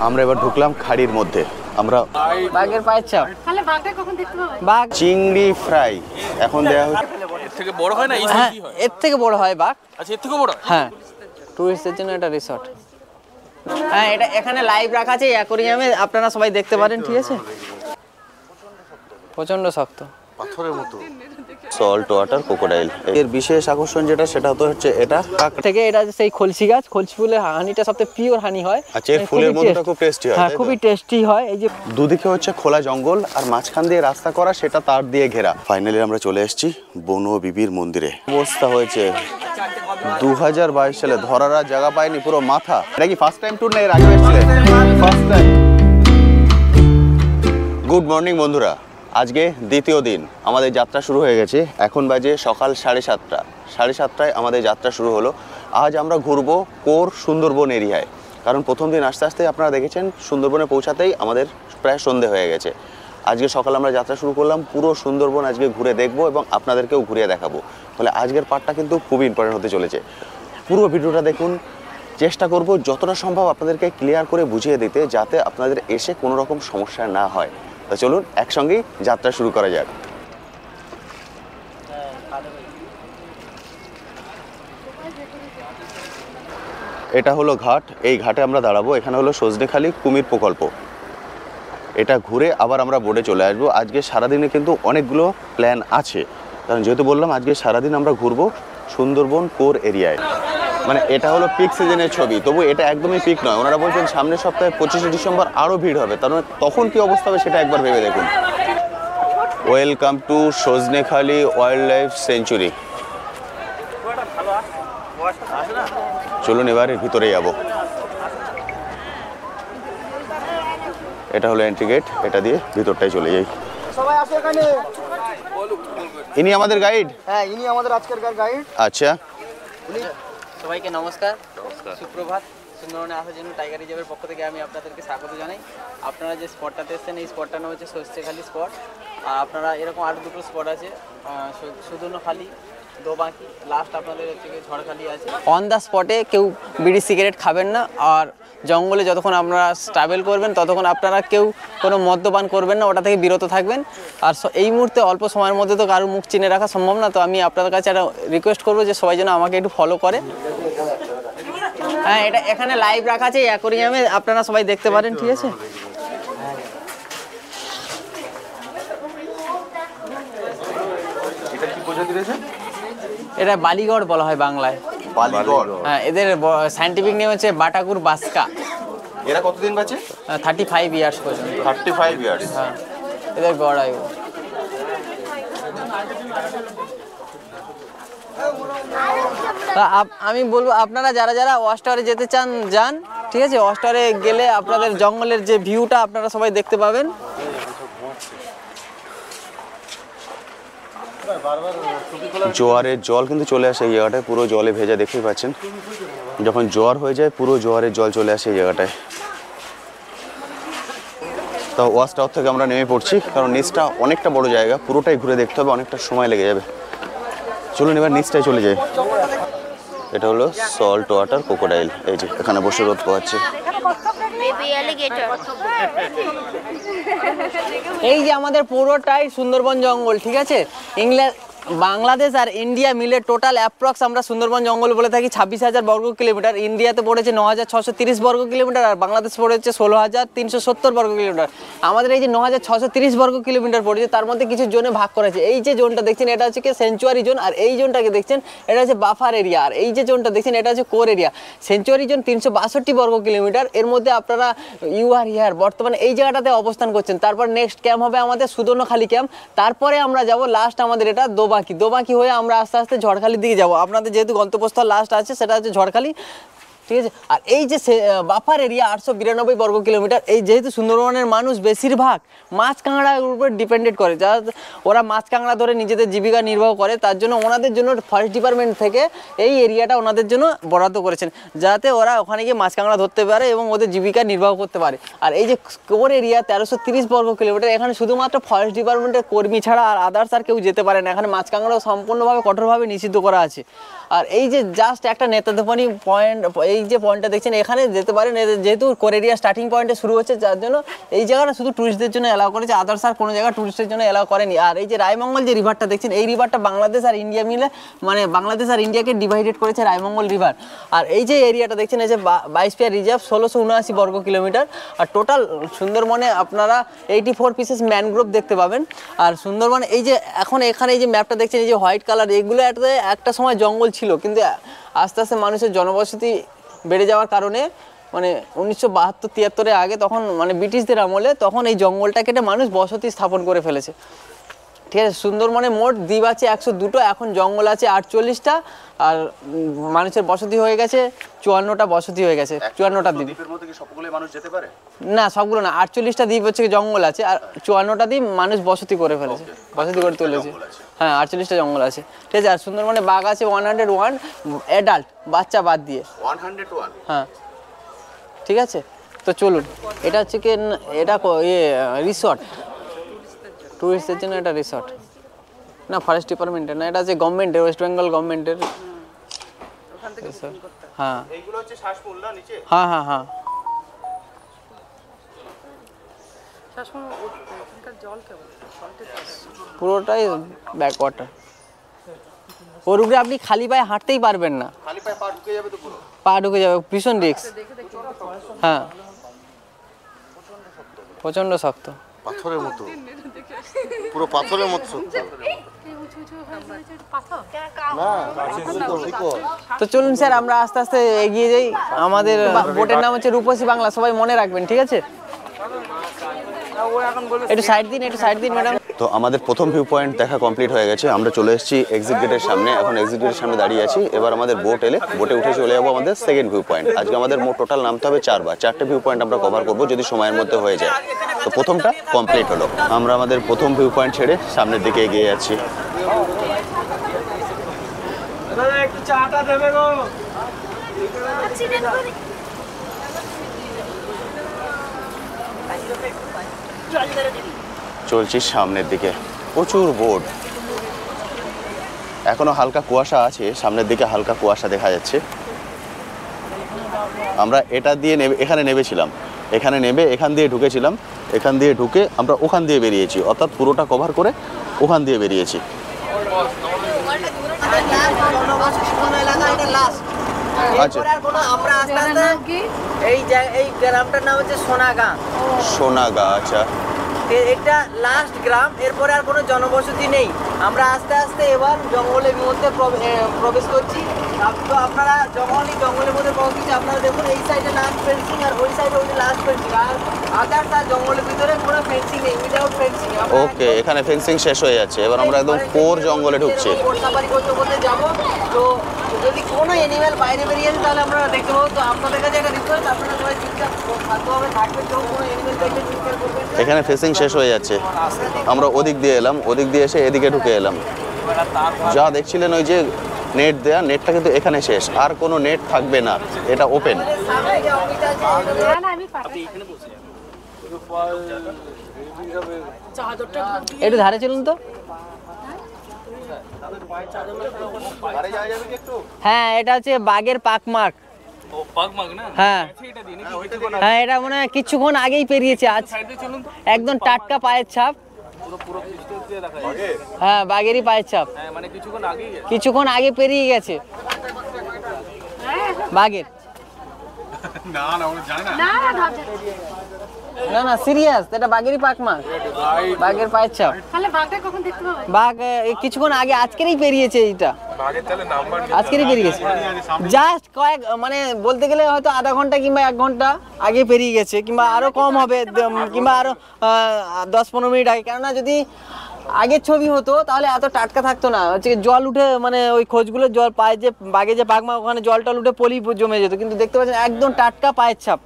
আমরা এবার ঢুকলাম খাড়ির মধ্যে। আমরা বাঘের পায়ের চাপ, তাহলে বাঘটা কখন দেখতে পাবো? বাঘ চিংড়ি ফ্রাই এখন দেওয়া হচ্ছে। এর থেকে বড় হয় না এই হ্যাঁ, কি হয়? এর থেকে বড় হয় বাঘ। আচ্ছা এর থেকে বড় হয়? হ্যাঁ, টুরিস্টদের জন্য এটা রিসর্ট। হ্যাঁ, এটা এখানে লাইভ রাখা আছে অ্যাকোরিয়ামে, আপনারা সবাই দেখতে পারেন। ঠিক আছে, প্রচন্ড শক্ত, পাথরের মতো। সল্ট ওয়াটার ক্রোকোডাইল এর বিশেষ আকর্ষণ যেটা সেটা হচ্ছে এটা থেকে এটা সেই খলসি গাছ, খলসি ফুলের হানিটা সবথেকে পিওর হানি হয়। আচ্ছা, এর ফুলের মধ্যটা খুব টেস্টি হয়। হ্যাঁ, খুবই টেস্টি হয়। এই যে দুদিকে হচ্ছে খোলা জঙ্গল আর মাঝখান দিয়ে রাস্তা করা, সেটা তার দিয়ে ঘেরা। ফাইনালি আমরা চলে এসেছি বনো বিবির মন্দিরে। অবস্থা হয়েছে 2022 সালে ধরার আর জায়গা পায়নি, পুরো মাথা। এটা কি ফার্স্ট টাইম ট্যুর না এর আগে এসেছিলেন? First time. গুড মর্নিং বন্ধুরা, আজকে দ্বিতীয় দিন আমাদের যাত্রা শুরু হয়ে গেছে। এখন বাজে সকাল 7:30। 7:30টায় আমাদের যাত্রা শুরু হলো। আজ আমরা ঘুরবো কোর সুন্দরবন এরিয়ায়, কারণ প্রথম দিন আস্তে আস্তে আপনারা দেখেছেন সুন্দরবনে পৌঁছাতেই আমাদের প্রায় সন্ধে হয়ে গেছে। আজকে সকালে আমরা যাত্রা শুরু করলাম, পুরো সুন্দরবন আজকে ঘুরে দেখবো এবং আপনাদেরকেও ঘুরিয়ে দেখাবো। ফলে আজকের পার্টটা কিন্তু খুবই ইম্পর্টেন্ট হতে চলেছে। পুরো ভিডিওটা দেখুন, চেষ্টা করব যতটা সম্ভব আপনাদেরকে ক্লিয়ার করে বুঝিয়ে দিতে, যাতে আপনাদের এসে কোনো রকম সমস্যা না হয়। তো চলুন একসঙ্গেই যাত্রা শুরু করা যাক। এটা হলো ঘাট, এই ঘাটে আমরা দাঁড়াবো। এখানে হলো সজনেখালি কুমির প্রকল্প। এটা ঘুরে আবার আমরা বোর্ডে চলে আসবো। আজকে সারাদিনে কিন্তু অনেকগুলো প্ল্যান আছে, কারণ যেহেতু বললাম আজকে সারাদিন আমরা ঘুরবো সুন্দরবন কোর এরিয়ায়। মানে এটা হলো পিক সিজনের ছবি, তবু এটা একদমই পিক নয়। ওনারা বলছেন সামনের সপ্তাহে 25শে ডিসেম্বর আরও ভিড় হবে, তার মানে তখন কি অবস্থা হবে সেটা একবার ভেবে দেখুন। Welcome to Sajnekhali wild life century. চলুন এবার এর ভিতরে যাবো। এটা হলো এন্ট্রি গেট, এটা দিয়ে ভিতরটাই চলে যাই। সবাই আসে এখানে। ইনি আমাদের গাইড? হ্যাঁ, ইনি আমাদের আজকের গাইড। আচ্ছা, সবাইকে নমস্কার, সুপ্রভাত। সুন্দরবনে আসার জন্য টাইগার রিজার্ভের পক্ষ থেকে আমি আপনাদেরকে স্বাগত জানাই। আপনারা যে স্পটটাতে এসেছেন, এই স্পটটার নাম হচ্ছে সজনেখালি স্পট। আর আপনারা এরকম আরও দুটো স্পট আছে, সুদর্ণখালি, দোবাঁকি, লাস্ট আপনাদের হচ্ছে ঝড়খালি আছে। অন দ্য স্পটে কেউ বিড়ি সিগারেট খাবেন না, আর জঙ্গলে যতক্ষণ আপনারা ট্রাভেল করবেন ততক্ষণ আপনারা কেউ কোনো মদ্যপান করবেন না, ওটা থেকে বিরত থাকবেন। আর এই মুহূর্তে অল্প সময়ের মধ্যে তো কারোর মুখ চিনে রাখা সম্ভব না, তো আমি আপনাদের কাছে একটা রিকোয়েস্ট করবো যে সবাই যেন আমাকে একটু ফলো করে। হ্যাঁ, এটা এখানে লাইভ রাখা আছে অ্যাকোরিয়ামে, আপনারা সবাই দেখতে পারেন। ঠিক আছে, এটা বালিগড় বলা হয় বাংলায়। হ্যাঁ, এদের সায়েন্টিফিক নেম হচ্ছে বাটাকুর বাসকা। এরা কতদিন বাঁচে? 35 ইয়ার্স পর্যন্ত। 35 ইয়ার্স। হ্যাঁ, এদের গড় আয়ু। আমি বলবো আপনারা যারা যারা ওয়াচ টাওয়ারে যেতে চান যান। ঠিক আছে, ওয়াচ টাওয়ারে গেলে আপনাদের জঙ্গলের যে ভিউটা আপনারা সবাই দেখতে পাবেন। জোয়ারের জল কিন্তু চলে আসে এই জায়গাটায়, পুরো জলে ভেজা, দেখতেই পাচ্ছেন। যখন জোয়ার হয়ে যায় পুরো জোয়ারের জল চলে আসে এই জায়গাটায়। তো ওয়াচ টাওয়ার থেকে আমরা নেমে পড়ছি, কারণ নিচটা অনেকটা বড় জায়গা, পুরোটাই ঘুরে দেখতে হবে, অনেকটা সময় লেগে যাবে। চলুন এবার নিচটায় চলে যাই। এটা হলো সল্ট ওয়াটার ক্রোকোডাইল। এই যে এখানে বসে রোদ পোহাচ্ছে। এই যে আমাদের পুরোটাই সুন্দরবন জঙ্গল। ঠিক আছে, বাংলাদেশ আর ইন্ডিয়া মিলে টোটাল অ্যাপ্রক্স আমরা সুন্দরবন জঙ্গল বলে থাকি 26,000 বর্গ কিলোমিটার। ইন্ডিয়াতে পড়েছে 9,630 বর্গ কিলোমিটার, আর বাংলাদেশ পড়েছে 16,370 বর্গ কিলোমিটার। আমাদের এই যে 9,630 বর্গ কিলোমিটার পড়েছে, তার মধ্যে কিছু জোনে ভাগ করেছে। এই যে জোনটা দেখছেন এটা হচ্ছে কি সেঞ্চুয়ারি জোন, আর এই জোনটাকে দেখছেন এটা হচ্ছে বাফার এরিয়া, আর এই যে জোনটা দেখছেন এটা হচ্ছে কোর এরিয়া। সেঞ্চুয়ারি জোন 362 বর্গ কিলোমিটার, এর মধ্যে আপনারা হিয়ার বর্তমানে এই জায়গাটাতে অবস্থান করছেন। তারপর নেক্সট ক্যাম্প হবে আমাদের সুদর্ণখালি ক্যাম্প, তারপরে আমরা যাব লাস্ট আমাদের এটা দোবাঁকি হয়ে আমরা আস্তে আস্তে ঝড়খালির দিকে যাব। আপনাদের যেহেতু গন্তব্যস্থল লাস্ট আছে সেটা হচ্ছে ঝড়খালি। ঠিক আছে, আর এই যে বাফার এরিয়া 892 বর্গ কিলোমিটার। এই যেহেতু সুন্দরবনের মানুষ বেশিরভাগ মাছ কাঁকড়ার উপর ডিপেন্ডেড করে, যা ওরা মাছ কাঁকড়া ধরে নিজেদের জীবিকা নির্বাহ করে, তার জন্য ওনাদের জন্য ফরেস্ট ডিপার্টমেন্ট থেকে এই এরিয়াটা ওনাদের জন্য বরাদ্দ করেছেন, যাতে ওরা ওখানে গিয়ে মাছ কাঁকড়া ধরতে পারে এবং ওদের জীবিকা নির্বাহ করতে পারে। আর এই যে কোর এরিয়া 1330 বর্গ কিলোমিটার, এখানে শুধুমাত্র ফরেস্ট ডিপার্টমেন্টের কর্মী ছাড়া আর আদার্স আর কেউ যেতে পারে না। এখানে মাছ কাঁকড়া সম্পূর্ণভাবে কঠোরভাবে নিষিদ্ধ করা আছে। আর এই যে জাস্ট একটা নেতাদেপানি পয়েন্ট, এই যে পয়েন্টটা দেখছেন এখানে যেতে পারেন, যেহেতু কোর এরিয়া স্টার্টিং পয়েন্টে শুরু হচ্ছে, যার জন্য এই জায়গাটা শুধু টুরিস্টদের জন্য অ্যালাউ করেছে, আদার্স আর কোনো জায়গা টুরিস্টের জন্য অ্যালাউ করেনি। আর এই যে রায়মঙ্গল যে রিভারটা দেখছেন, এই রিভারটা বাংলাদেশ আর ইন্ডিয়া মিলে, মানে বাংলাদেশ আর ইন্ডিয়াকে ডিভাইডেড করেছে রায়মঙ্গল রিভার। আর এই যে এরিয়াটা দেখছেন, এই যে বায়োস্ফিয়ার রিজার্ভ 1679 বর্গ কিলোমিটার। আর টোটাল সুন্দরবনে আপনারা 84 পিসেস ম্যানগ্রোভ দেখতে পাবেন। আর সুন্দরবন এই যে এখন এখানে এই যে ম্যাপটা দেখছেন, এই যে হোয়াইট কালার, এগুলো একটা সময় জঙ্গল ছিল, কিন্তু আস্তে আস্তে মানুষের জনবসতি বেড়ে যাওয়ার কারণে মানে 1972-73-এর আগে, তখন মানে ব্রিটিশদের আমলে, তখন এই জঙ্গলটা কেটে মানুষ বসতি স্থাপন করে ফেলেছে। ঠিক আছে, সুন্দরবনে মোট দ্বীপ আছে 102টো, এখন জঙ্গল আছে 48টা, আর মানুষের বসতি হয়ে গেছে 54টা বসতি হয়ে গেছে, 54টা দ্বীপ। দ্বীপের মধ্যে কি সবগুলো মানুষ যেতে পারে? না, সবগুলো না, 48টা দ্বীপ হচ্ছে জঙ্গল আছে, আর 54টা দ্বীপ মানুষ বসতি করে ফেলেছে, বসতি করে তুলেছে। হ্যাঁ, 48টা জঙ্গল আছে। ঠিক আছে, আর সুন্দরবনে বাঘ আছে 101 অ্যাডাল্ট, বাচ্চা বাদ দিয়ে 101। হ্যাঁ, ঠিক আছে। তো চলুন, এটা হচ্ছে কি, এটা রিসর্ট, টুরিস্টদের জন্য এটা রিসর্ট না, ফরেস্ট ডিপার্টমেন্টের না, এটা হচ্ছে গভর্নমেন্টের, ওয়েস্ট বেঙ্গল গভর্নমেন্টের। হ্যাঁ, এইগুলো হচ্ছে শ্বাসমূল না নিচে? হ্যাঁ হ্যাঁ হ্যাঁ, পুরোটাই ব্যাক ওয়াটার। ওর উপরে আপনি খালি পায়ে হাঁটতেই পারবেন না, খালি পায়ে পা ঢুকে যাবে তো পুরো। পা ঢুকে যাবে, ভীষণ রিস্ক। হ্যাঁ, প্রচন্ড শক্ত, পাথরের মতো, পুরো পাথরের মতো শক্ত। তো চলুন স্যার, আমরা আস্তে আস্তে এগিয়ে যাই। আমাদের বোটের নাম হচ্ছে রূপসী বাংলা, সবাই মনে রাখবেন, ঠিক আছে? একটু সাইড দিন, একটু সাইড দিন ম্যাডাম। তো আমাদের প্রথম ভিউ পয়েন্ট দেখা কমপ্লিট হয়ে গেছে, আমরা চলে এসেছি এক্সিট গেটের সামনে। এখন এক্সিট গেটের সামনে দাঁড়িয়ে আছি। এবার আমাদের বোট এলে বোটে উঠে চলে যাবো আমাদের সেকেন্ড ভিউ পয়েন্ট। আজকে আমাদের মোট টোটাল নামতে হবে 4টে ভিউ পয়েন্ট আমরা কভার করবো যদি সময়ের মধ্যে হয়ে যায়। তো প্রথমটা কমপ্লিট হলো, আমরা আমাদের প্রথম ভিউ পয়েন্ট ছেড়ে সামনের দিকে এগিয়ে যাচ্ছি। চলছি সামনের দিকে, প্রচুর বোট, এখনো হালকা কুয়াশা আছে, সামনের দিকে হালকা কুয়াশা দেখা যাচ্ছে। আমরা এটা দিয়ে এখানে নেমেছিলাম, এখানে নেমে এখান দিয়ে ঢুকেছিলাম, এখান দিয়ে ঢুকে আমরা ওখান দিয়ে বেরিয়েছি, অর্থাৎ পুরোটা কভার করে ওখান দিয়ে বেরিয়েছি। আচ্ছা, আমরা আস্তে আস্তে এই গ্রামটার নাম হচ্ছে সোনাগাঁ। সোনাগাঁ, আচ্ছা, এটা লাস্ট গ্রাম, এরপরে আর কোনো জনবসতি নেই। আমরা আস্তে আস্তে এবার জঙ্গলের মধ্যে প্রবেশ করছি। তো আপনারা যখনই জঙ্গলের মধ্যে প্রবেশ করছি, আপনারা দেখুন এই সাইডে লাস্ট ফেন্সিং, আর ওই সাইডে ওই লাস্ট ফেন্সিং, আর আদার্স আর জঙ্গলের ভিতরে কোনো ফেন্সিং নেই, উইদাউট ফেন্সিং। ওকে, এখানে ফেন্সিং শেষ হয়ে যাচ্ছে, এবার আমরা একদম কোর জঙ্গলে ঢুকছি। সাফারি করতে করতে যাবো। তো যদি কোনো অ্যানিম্যাল বাইরে বেরিয়ে আসে তাহলে আমরা দেখতে পাবো। তো আপনাদের কাছে একটা রিকোয়েস্ট, আপনারা সবাই চুপচাপ শান্তভাবে থাকবেন, কেউ কোনো অ্যানিম্যাল দেখলে চিৎকার করবেন না। এখানে ফেন্সিং শেষ হয়ে যাচ্ছে, আমরা ওদিক দিয়ে এলাম, ওদিক দিয়ে এসে এদিকে ঢুকে এলাম। যা দেখছিলেন ওই যে নেট দেয়া, নেটটা কিন্তু এখানে শেষ, আর কোনো নেট থাকবে না, এটা ওপেন। একটু ধারে চলুন তো। হ্যাঁ, এটা হচ্ছে বাঘের পাকমার্ক। ও পাকমাগ না? হ্যাঁ এটা দিয়ে নাকি? হ্যাঁ, এটা মনে হয় কিছুক্ষণ আগেই পেরিয়েছে, আজ সাইডে চলুন তো। একদম টাটকা পায়ের ছাপ। পুরো পিস্টল দিয়ে দেখা যাচ্ছে। হ্যাঁ, বাঘেরই পায়ের ছাপ, হ্যাঁ, মানে কিছুক্ষণ আগেই গেছে। কিছুক্ষণ আগে পেরিয়ে গেছে বাঘের। না না, সিরিয়াস, এটা বাঘেরই পাকমার্ক, বাঘের পায়ের ছাপ। তাহলে বাঘটা কখন দেখতে পাবো? বাঘ কিছুক্ষণ আগে, আজকেরই পেরিয়েছে এইটা, আজকেরই পেরিয়ে গেছে। জাস্ট কয়েক, মানে বলতে গেলে হয়তো আধা ঘন্টা কিংবা 1 ঘন্টা আগে পেরিয়ে গেছে, কিংবা আরো কম হবে, কিংবা আরো 10-15 মিনিট আগে। কেননা যদি আগের ছবি হতো তাহলে এত টাটকা থাকতো না। হচ্ছে জল উঠে, মানে ওই খোঁজগুলো জল পায়ে যে বাঘে যে পাকমা, ওখানে জল টল উঠে পলি জমে যেত, কিন্তু দেখতে পাচ্ছেন একদম টাটকা পায়ের ছাপ।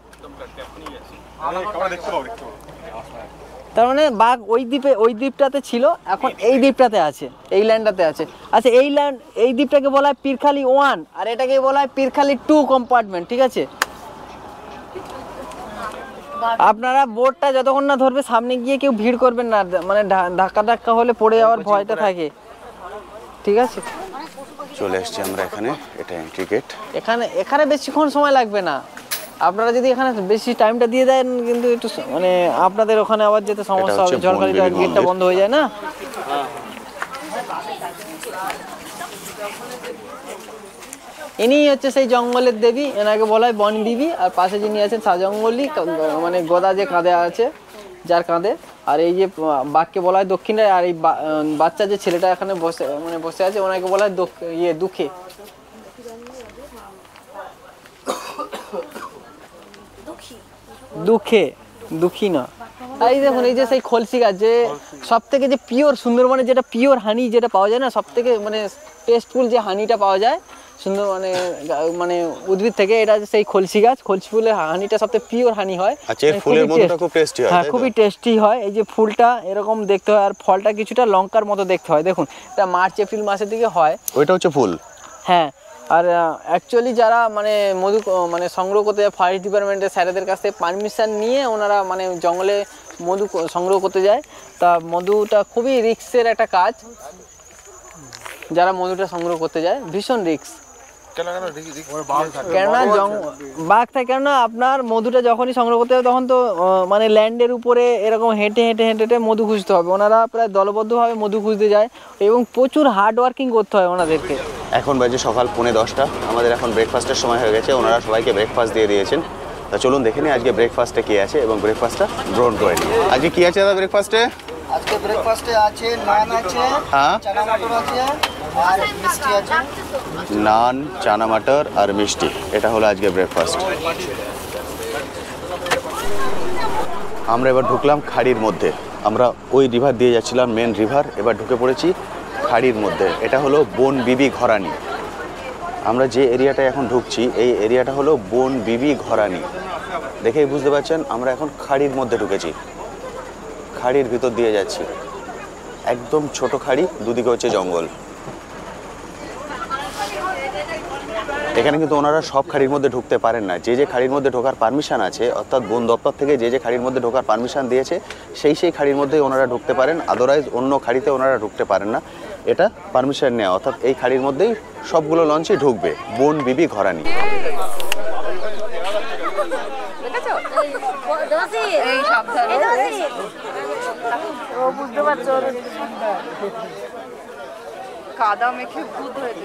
তার মানে বাঘ ওই দ্বীপটাতে ছিল, এখন এই দ্বীপটাতে আছে, এই ল্যান্ডটাতে আছে। আচ্ছা, এই দ্বীপটাকে বলা হয় পীরখালি 1, আর এটাকে বলা হয় পীরখালি 2 কম্পার্টমেন্ট, ঠিক আছে? আপনারা বোটটা যতক্ষণ না ধরবে সামনে গিয়ে কেউ ভিড় করবেন না, মানে ধাক্কা হলে পড়ে যাওয়ার ভয়টা থাকে, ঠিক আছে? চলে এসেছি আমরা এখানে, এটা এন্ট্রি গেট। এখানে বেশিক্ষণ সময় লাগবে না, আপনারা যদি এখানে বেশি টাইমটা দিয়ে দেন কিন্তু একটু মানে আপনাদের ওখানে আবার যেতে সমস্যা হবে, হচ্ছে ঝড়খালি বনবিবি গেটটা মন্দির। বন্ধ হয়ে যায় না। ইনি হচ্ছে সেই জঙ্গলের দেবী, এনাকে বলা হয় বনবিবি। আর পাশে যিনি আছেন সাজঙ্গলি, মানে গদা যে কাঁধে আছে, যার কাঁধে। আর এই যে বাঘকে বলা হয় দক্ষিণে। আর এই বাচ্চা যে ছেলেটা এখানে বসে আছে, ওনাকে বলা হয় দুঃখে। দুঃখী না। এই দেখুন, এই যে সেই খলসি গাছ, যে সব থেকে যে পিওর সুন্দরবনে যেটা পিওর হানি যেটা পাওয়া যায় না, সব থেকে মানে টেস্টফুল যে হানিটা পাওয়া যায় সুন্দরবনে মানে উদ্ভিদ থেকে, এটা সেই খলসি গাছ। খলসি ফুলের হানিটা সবথেকে পিওর হানি হয়। আচ্ছা, এর ফুলের মধ্যটা খুব টেস্টি হয়। হ্যাঁ, খুবই টেস্টি হয়। এই যে ফুলটা এরকম দেখতে হয়, আর ফলটা কিছুটা লঙ্কার মতো দেখতে হয়। দেখুন, এটা মার্চ এপ্রিল মাসের দিকে হয়। ওইটা হচ্ছে ফুল। হ্যাঁ, আর অ্যাকচুয়ালি যারা মানে মধু মানে সংগ্রহ করতে যায়, ফরেস্ট ডিপার্টমেন্টের স্যারেদের কাছ থেকে পারমিশন নিয়ে ওনারা মানে জঙ্গলে মধু সংগ্রহ করতে যায়। তা মধুটা খুবই রিস্কের একটা কাজ, যারা মধুটা সংগ্রহ করতে যায় ভীষণ রিস্ক। কেননা বাঘ থাকে, কেননা আপনার মধুটা যখনই সংগ্রহ করতে হবে তখন তো মানে ল্যান্ডের উপরে এরকম হেঁটে হেঁটে হেঁটে মধু খুঁজতে হবে। ওনারা প্রায় দলবদ্ধভাবে মধু খুঁজতে যায় এবং প্রচুর হার্ড ওয়ার্কিং করতে হয় ওনাদেরকে। এখন বাজে সকাল 9:45। আমাদের এখন ব্রেকফাস্টের সময় হয়ে গেছে। ওনারা সবাইকে ব্রেকফাস্ট দিয়ে দিয়েছেন। তা চলুন দেখে নিই আজকে ব্রেকফাস্টে কী আছে এবং ব্রেকফাস্টটা গ্রহণ করে নিই। আজকে কী আছে দাদা ব্রেকফাস্টে? আজকে ব্রেকফাস্টে আছে নান আছে, হ্যাঁ, চানা মটর আছে আর মিষ্টি আছে। নান, চানা মাটার আর মিষ্টি, এটা হলো আজকে ব্রেকফাস্ট। আমরা এবার ঢুকলাম খাড়ির মধ্যে। আমরা ওই রিভার দিয়ে যাচ্ছিলাম, মেন রিভার। এবার ঢুকে পড়েছি খাড়ির মধ্যে। এটা হলো বনবিবি ঘরানি। আমরা যে এরিয়াটায় এখন ঢুকছি, এই এরিয়াটা হলো বনবিবি ঘরানি। দেখেই বুঝতে পারছেন আমরা এখন খাড়ির মধ্যে ঢুকেছি, খাড়ির ভিতর দিয়ে যাচ্ছি। একদম ছোট খাড়ি, দুদিকে হচ্ছে জঙ্গল। এখানে কিন্তু ওনারা সব খাড়ির মধ্যে ঢুকতে পারেন না। যে যে খাড়ির মধ্যে ঢোকার পারমিশন আছে, অর্থাৎ বন দপ্তর থেকে যে যে খাড়ির মধ্যে ঢোকার পারমিশন দিয়েছে, সেই খাড়ির মধ্যেই ওনারা ঢুকতে পারেন। আদারওয়াইজ অন্য খাড়িতে ওনারা ঢুকতে পারেন না। এটা পারমিশন নেওয়া, অর্থাৎ এই খাড়ির মধ্যেই সবগুলো লঞ্চই ঢুকবে। বনবিবি ঘরানি। বুঝতে পারছো, কাদা মেখে ভূত হয়েছে।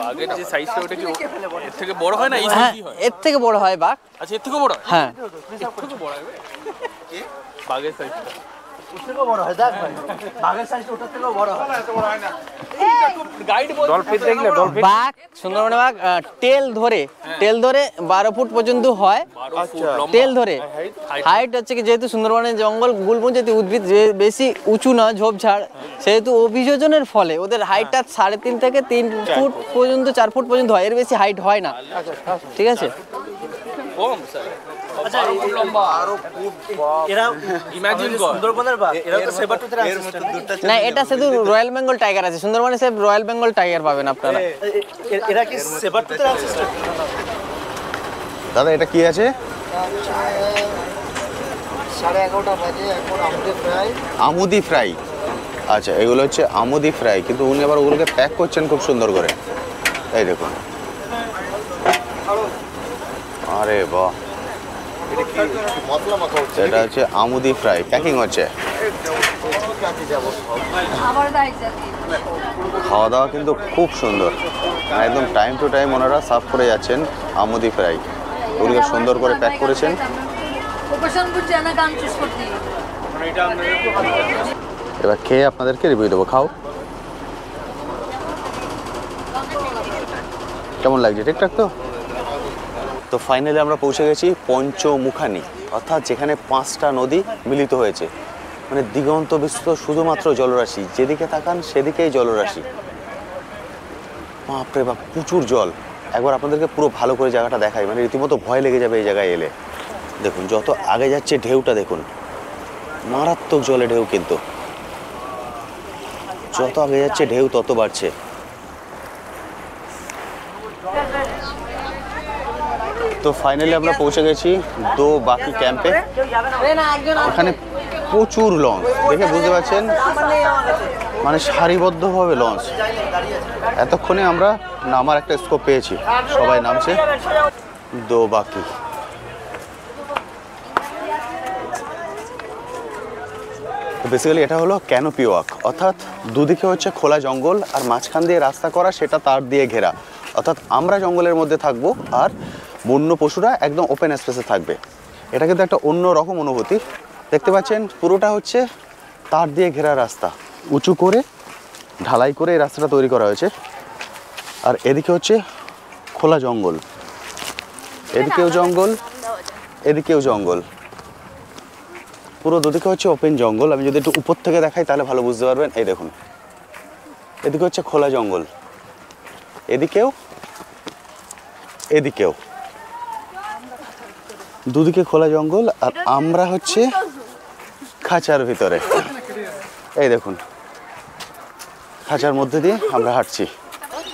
বাঘের যে সাইজটা, ওটা কি এর থেকে বড় হয় না? এই হ্যাঁ, সাইজই হয়। এর থেকে বড় হয় বাঘ। আচ্ছা, এর থেকে বড় হয়? হ্যাঁ, এর থেকে বড় হবে বাঘের সাইজটা। বাঘ সুন্দরবনে বাঘ টেল ধরে 12 ফুট পর্যন্ত হয়। টেল ধরে হাইট হচ্ছে কি, যেহেতু সুন্দরবনের জঙ্গল গুলমুজাতি উদ্ভিদ যে বেশি উঁচু না, ঝোপঝাড়, সেহেতু অভিযোজনের ফলে ওদের হাইটটা 3.5 থেকে 3 ফুট পর্যন্ত, 4 ফুট পর্যন্ত হয়। এর বেশি হাইট হয় না, ঠিক আছে? কম স্যার, 12 ফুট লম্বা। ইমাজিন কর, না, এটা শুধু রয়্যাল বেঙ্গল টাইগার আছে সুন্দরবনে। সে রয়্যাল বেঙ্গল টাইগার পাবেন আপনারা। দাদা এটা কি আছে? 11:30 বাজে, এখন আমাদের প্রায় আমুদি ফ্রাই। আচ্ছা, এগুলো হচ্ছে আমুদি ফ্রাই, কিন্তু উনি আবার ওগুলোকে প্যাক করছেন খুব সুন্দর করে। এই দেখুন, আরে বাহ, মশলা মাখা হচ্ছে। এটা হচ্ছে আমুদি ফ্রাই, প্যাকিং হচ্ছে। খাওয়া দাওয়া কিন্তু খুব সুন্দর, একদম টাইম টু টাইম ওনারা সার্ভ করে যাচ্ছেন আমুদি ফ্রাই। ওগুলোকে সুন্দর করে প্যাক করেছেন। এবার খেয়ে আপনাদেরকে রিভিউ দেবো। খাও, কেমন লাগছে? ঠিকঠাক তো? তো ফাইনালি আমরা পৌঁছে গেছি পঞ্চমুখানি, অর্থাৎ যেখানে 5টা নদী মিলিত হয়েছে। মানে দিগন্ত বিস্তৃত শুধুমাত্র জলরাশি, যেদিকে তাকান সেদিকেই জলরাশি। বাপরে বাপ, প্রচুর জল। একবার আপনাদেরকে পুরো ভালো করে জায়গাটা দেখাই, মানে রীতিমতো ভয় লেগে যাবে এই জায়গায় এলে। দেখুন যত আগে যাচ্ছে ঢেউটা দেখুন, মারাত্মক জলে ঢেউ, কিন্তু যত আগে যাচ্ছে ঢেউ তত বাড়ছে। তো তো ফাইনালি আমরা পৌঁছে গেছি দো বাকি ক্যাম্পে। এখানে প্রচুর লঞ্চ, দেখে বুঝতে পারছেন মানে সারিবদ্ধভাবে লঞ্চ। এতক্ষণে আমরা নামার একটা স্কোপ পেয়েছি, সবাই নামছে দো বাকি। বেসিক্যালি এটা হলো ক্যানোপি ওয়াক, অর্থাৎ দুদিকে হচ্ছে খোলা জঙ্গল আর মাঝখান দিয়ে রাস্তা করা, সেটা তার দিয়ে ঘেরা। অর্থাৎ আমরা জঙ্গলের মধ্যে থাকবো আর বন্য পশুরা একদম ওপেন স্পেসে থাকবে। এটা কিন্তু একটা অন্য রকম অনুভূতি। দেখতে পাচ্ছেন পুরোটা হচ্ছে তার দিয়ে ঘেরা রাস্তা, উঁচু করে ঢালাই করে এই রাস্তাটা তৈরি করা হয়েছে। আর এদিকে হচ্ছে খোলা জঙ্গল, এদিকেও জঙ্গল, এদিকেও জঙ্গল, পুরো দুদিকে হচ্ছে ওপেন জঙ্গল। আমি যদি একটু উপর থেকে দেখাই তাহলে ভালো বুঝতে পারবেন। এই দেখুন, এদিকে হচ্ছে খোলা জঙ্গল, এদিকেও এদিকেও দুদিকে খোলা জঙ্গল, আর আমরা হচ্ছে খাঁচার ভিতরে। এই দেখুন, খাঁচার মধ্যে দিয়ে আমরা হাঁটছি।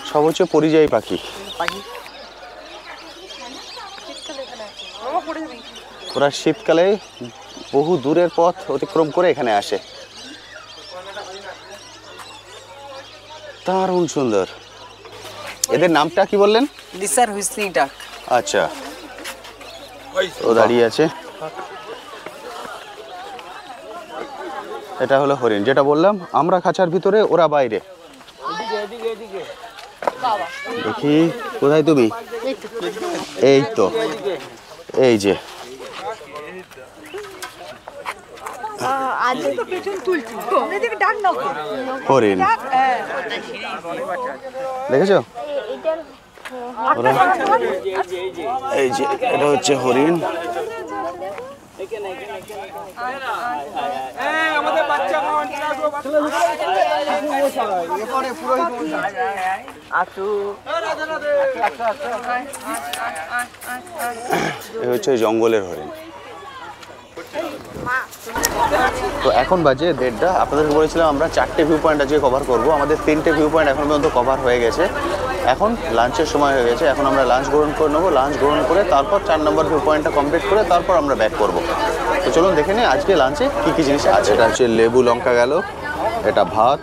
সব হচ্ছে পরিযায়ী পাখি। ওরা শীতকালে বহু দূরের পথ অতিক্রম করে এখানে আসে। দারুণ সুন্দর। এদের নামটা কি বললেন? দিস আর হুইসলিং ডাক। আচ্ছা, ও দাঁড়িয়ে আছে। এটা হলো হরিণ, যেটা বললাম আমরা খাঁচার ভিতরে, ওরা বাইরে। দেখি কোথায় তুমি? এই তো, এই যে হরিণ, দেখেছো? এই যে এটা হচ্ছে হরিণ। এই হচ্ছে জঙ্গলের হরিণ। তো এখন বাজে 1:30। আপনাদেরকে বলেছিলাম আমরা 4টে ভিউ পয়েন্ট আজকে কভার করব। আমাদের 3টে ভিউ পয়েন্ট এখন পর্যন্ত কভার হয়ে গেছে। এখন লাঞ্চের সময় হয়ে গেছে, এখন আমরা লাঞ্চ গ্রহণ করে নেবো। লাঞ্চ গ্রহণ করে তারপর 4 নম্বর ভিউ পয়েন্টটা কমপ্লিট করে তারপর আমরা ব্যাক করব। তো চলুন দেখে নিই আজকে লাঞ্চে কী কী জিনিস আছে। এটা হচ্ছে লেবু লঙ্কা গেল, এটা ভাত,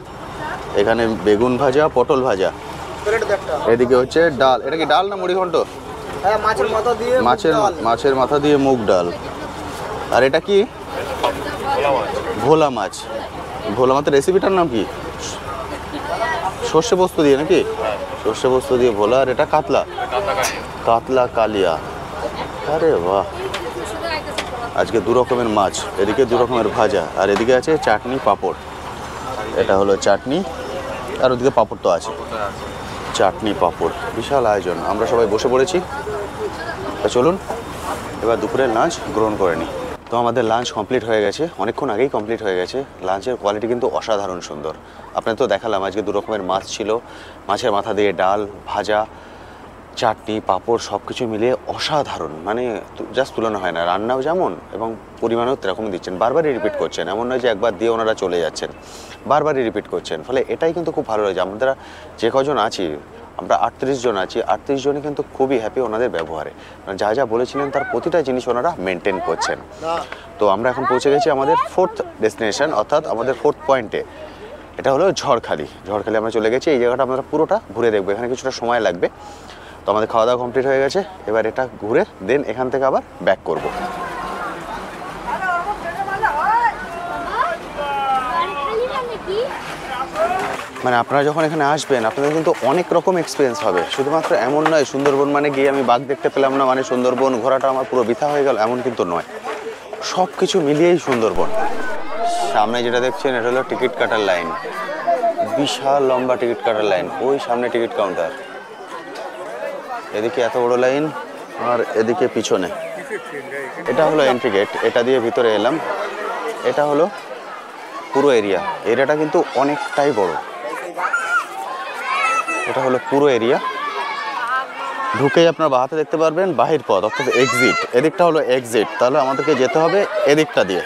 এখানে বেগুন ভাজা, পটল ভাজা, এদিকে হচ্ছে ডাল। এটা কি ডাল না মুড়ি ঘন্ট? মাছের মাথা দিয়ে মুগ ডাল। আর এটা কি? ভোলা মাছ। ভোলা মাছের রেসিপিটার নাম কি? সর্ষে পোস্ত দিয়ে নাকি? সর্ষে পোস্ত দিয়ে ভোলা। আর এটা কাতলা, কাতলা কালিয়া। আরে বাহ, আজকে 2 রকমের মাছ, এদিকে 2 রকমের ভাজা, আর এদিকে আছে চাটনি পাঁপড়। এটা হলো চাটনি, আর ওদিকে পাঁপড় তো আছে। চাটনি পাঁপড়, বিশাল আয়োজন। আমরা সবাই বসে পড়েছি। তা চলুন এবার দুপুরের লাঞ্চ গ্রহণ করে নিই। তো আমাদের লাঞ্চ কমপ্লিট হয়ে গেছে, অনেকক্ষণ আগেই কমপ্লিট হয়ে গেছে। লাঞ্চের কোয়ালিটি কিন্তু অসাধারণ সুন্দর। আপনাদের তো দেখালাম আজকে 2 রকমের মাছ ছিল, মাছের মাথা দিয়ে ডাল, ভাজা, চাটনি, পাঁপড়, সব কিছু মিলিয়ে অসাধারণ। মানে জাস্ট তুলনা হয় না। রান্নাও যেমন এবং পরিমাণও সেরকমই দিচ্ছেন, বারবারই রিপিট করছেন। এমন নয় যে একবার দিয়ে ওনারা চলে যাচ্ছেন, বারবারই রিপিট করছেন। ফলে এটাই কিন্তু খুব ভালো লাগছে। আমরা যে কজন আছি, আমরা 38 জন আছি, 38 জনই কিন্তু খুবই হ্যাপি ওনাদের ব্যবহারে। যা যা বলেছিলেন তার প্রতিটা জিনিস ওনারা মেনটেন করছেন। তো আমরা এখন পৌঁছে গেছি আমাদের 4th ডেস্টিনেশন, অর্থাৎ আমাদের 4th পয়েন্টে। এটা হলো ঝড়খালি। ঝড়খালি আমরা চলে গেছি। এই জায়গাটা আমরা পুরোটা ঘুরে দেখবো, এখানে কিছুটা সময় লাগবে। তো আমাদের খাওয়া দাওয়া কমপ্লিট হয়ে গেছে, এবার এটা ঘুরে দেন এখান থেকে আবার ব্যাক করব। মানে আপনারা যখন এখানে আসবেন আপনাদের কিন্তু অনেক রকম এক্সপিরিয়েন্স হবে। শুধুমাত্র এমন নয় সুন্দরবন মানে গিয়ে আমি বাঘ দেখতে পেলাম না মানে সুন্দরবন ঘোরাটা আমার পুরো বৃথা হয়ে গেল, এমন কিন্তু নয়। সব কিছু মিলিয়েই সুন্দরবন। সামনে যেটা দেখছেন এটা হলো টিকিট কাটার লাইন, বিশাল লম্বা টিকিট কাটার লাইন। ওই সামনে টিকিট কাউন্টার, এদিকে এত বড় লাইন, আর এদিকে পিছনে। এটা হলো এন্ট্রি গেট, এটা দিয়ে ভিতরে এলাম। এটা হলো পুরো এরিয়া। এরিয়াটা কিন্তু অনেকটাই বড়। এটা হলো পুরো এরিয়া। ঢুকেই আপনার বাহাতে দেখতে পারবেন বাহির পথ, অর্থাৎ এক্সিট। এদিকটা হলো এক্সিট, তাহলে আমাদেরকে যেতে হবে এদিকটা দিয়ে,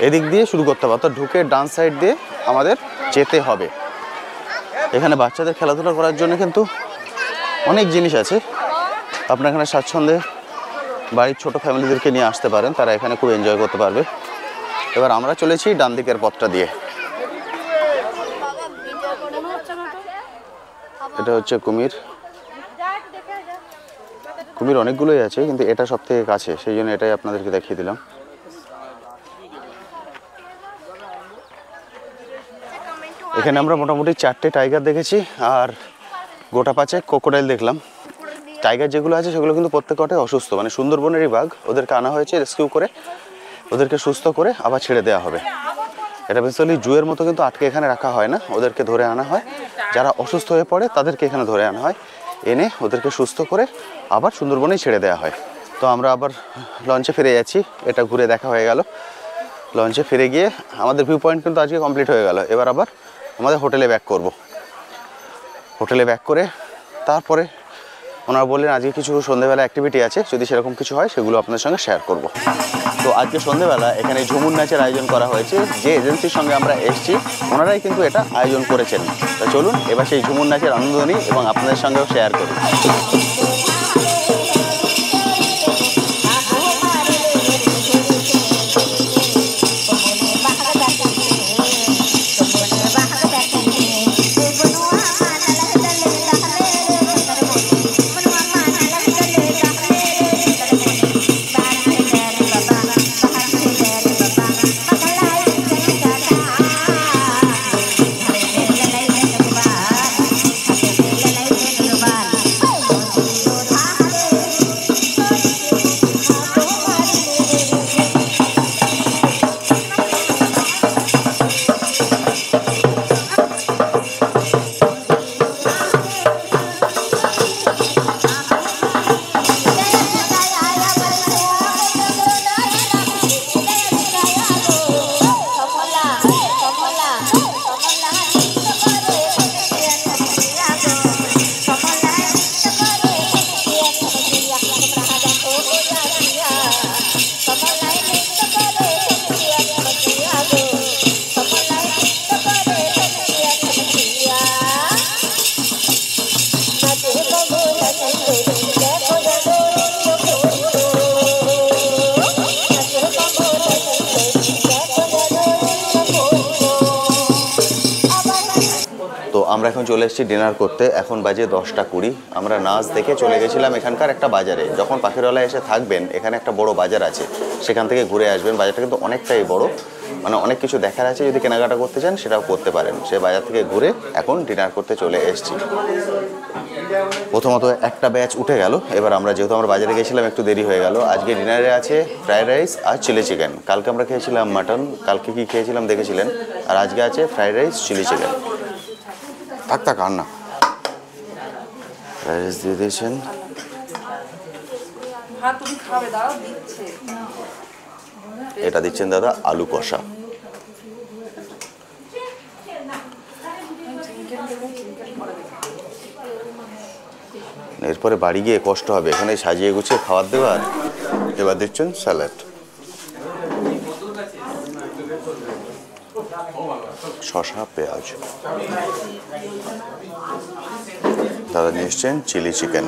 এদিক দিয়ে শুরু করতে হবে। অর্থাৎ ঢুকে ডান সাইড দিয়ে আমাদের যেতে হবে। এখানে বাচ্চাদের খেলাধুলা করার জন্য কিন্তু অনেক জিনিস আছে। আপনারা এখানে স্বাচ্ছন্দ্যে বাড়ির ছোট ফ্যামিলিদেরকে নিয়ে আসতে পারেন, তারা এখানে খুব এনজয় করতে পারবে। এবার আমরা চলেছি ডান দিকের পথটা দিয়ে। এটা হচ্ছে কুমির। কুমির অনেকগুলোই আছে, কিন্তু এটা সব থেকে কাছে, সেই জন্য এটাই আপনাদেরকে দেখিয়ে দিলাম। এখানে আমরা মোটামুটি 4টে টাইগার দেখেছি আর গোটা 5 ক্রোকোডাইল দেখলাম। টাইগার যেগুলো আছে সেগুলো কিন্তু প্রত্যেকটাই অসুস্থ, মানে সুন্দরবনেরই বাঘ, ওদেরকে আনা হয়েছে রেস্কিউ করে, ওদেরকে সুস্থ করে আবার ছেড়ে দেওয়া হবে। এটা বেসিক্যালি জুয়ের মতো কিন্তু আটকে এখানে রাখা হয় না, ওদেরকে ধরে আনা হয়। যারা অসুস্থ হয়ে পড়ে তাদেরকে এখানে ধরে আনা হয়, এনে ওদেরকে সুস্থ করে আবার সুন্দরবনেই ছেড়ে দেওয়া হয়। তো আমরা আবার লঞ্চে ফিরে যাচ্ছি, এটা ঘুরে দেখা হয়ে গেল। লঞ্চে ফিরে গিয়ে আমাদের ভিউ পয়েন্ট কিন্তু আজকে কমপ্লিট হয়ে গেল। এবার আবার আমাদের হোটেলে ব্যাক করব। হোটেলে ব্যাক করে তারপরে ওনারা বললেন আজকে কিছু সন্ধ্যেবেলা অ্যাক্টিভিটি আছে, যদি সেরকম কিছু হয় সেগুলো আপনাদের সঙ্গে শেয়ার করব। তো আজকে সন্ধ্যেবেলা এখানে ঝুমুর নাচের আয়োজন করা হয়েছে। যে এজেন্সির সঙ্গে আমরা এসেছি ওনারাই কিন্তু এটা আয়োজন করেছেন। তো চলুন এবার সেই ঝুমুর নাচের আনন্দ নিই এবং আপনাদের সঙ্গেও শেয়ার করি। আমরা এখন চলে এসেছি ডিনার করতে। এখন বাজে 10টা 20। আমরা নাচ দেখে চলে গেছিলাম এখানকার একটা বাজারে। যখন পাখিরালয় এসে থাকবেন, এখানে একটা বড় বাজার আছে, সেখান থেকে ঘুরে আসবেন। বাজারটা কিন্তু অনেকটাই বড়, মানে অনেক কিছু দেখার আছে। যদি কেনাকাটা করতে চান সেটাও করতে পারেন। সে বাজার থেকে ঘুরে এখন ডিনার করতে চলে এসেছি। প্রথমত একটা ব্যাচ উঠে গেল। এবার আমরা যেহেতু আমরা বাজারে গেছিলাম একটু দেরি হয়ে গেল। আজকে ডিনারে আছে ফ্রাইড রাইস আর চিলি চিকেন। কালকে আমরা খেয়েছিলাম মাটন, কালকে কি খেয়েছিলাম দেখেছিলেন। আর আজকে আছে ফ্রাইড রাইস চিলি চিকেন। থাক আর না, ফ্রাইড রাইস দিয়ে দিয়েছেন। এটা দিচ্ছেন দাদা আলু কষা। এরপরে বাড়ি গিয়ে কষ্ট হবে, এখানে সাজিয়ে গুছিয়ে খাবার দেওয়ার। এবার দিচ্ছেন স্যালাড, শসা পেঁয়াজ। দাদা নিয়ে এসছেন চিলি চিকেন।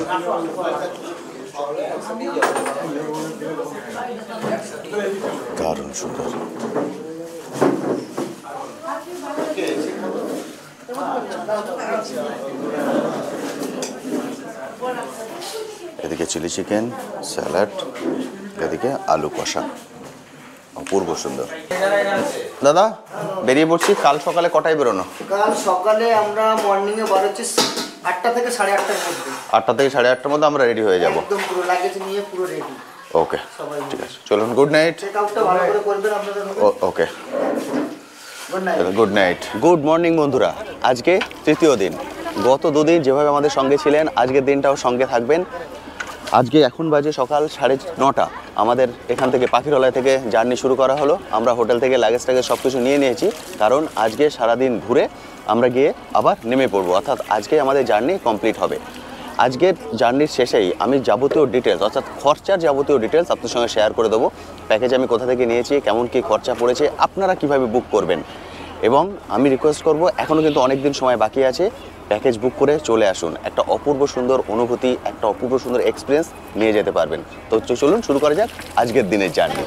দারুণ সুন্দর। এদিকে চিলি চিকেন, স্যালাড, এদিকে আলু কষা। অপূর্ব সুন্দর। দাদা বেরিয়ে পড়ছি। কাল সকালে কটায় বেরোনো? কাল সকালে আমরা মর্নিংয়ে বেরোচ্ছি 8টা থেকে 8:30টার মধ্যে। 8টা থেকে 8:30টার মধ্যে আমরা রেডি হয়ে যাব। একদম পুরো লাগেজ নিয়ে পুরো রেডি। ওকে, ঠিক আছে, চলুন। Good night. চেক আউটটা ভালো করে করবেন আপনারা। Okay, good night. Good night. Good morning বন্ধুরা। আজকে তৃতীয় দিন। গত দুদিন যেভাবে আমাদের সঙ্গে ছিলেন, আজকের দিনটাও সঙ্গে থাকবেন। আজকে এখন বাজে সকাল 9:30। আমাদের এখান থেকে পাখিরালয় থেকে জার্নি শুরু করা হলো। আমরা হোটেল থেকে লাগেজ টাগেজ সব কিছু নিয়ে নিয়েছি, কারণ আজকে সারাদিন ঘুরে আমরা গিয়ে আবার নেমে পড়বো। অর্থাৎ আজকে আমাদের জার্নি কমপ্লিট হবে। আজকের জার্নির শেষেই আমি যাবতীয় ডিটেলস, অর্থাৎ খরচার যাবতীয় ডিটেলস আপনার সঙ্গে শেয়ার করে দেবো। প্যাকেজ আমি কোথা থেকে নিয়েছি, কেমন কী খরচা পড়েছে, আপনারা কিভাবে বুক করবেন। এবং আমি রিকোয়েস্ট করব, এখনও কিন্তু অনেক দিন সময় বাকি আছে। প্যাকেজ বুক করে চলে আসুন, একটা অপূর্ব সুন্দর অনুভূতি, একটা অপূর্ব সুন্দর এক্সপিরিয়েন্স নিয়ে যেতে পারবেন। তো চলুন শুরু করা যাক আজকের দিনের জার্নি।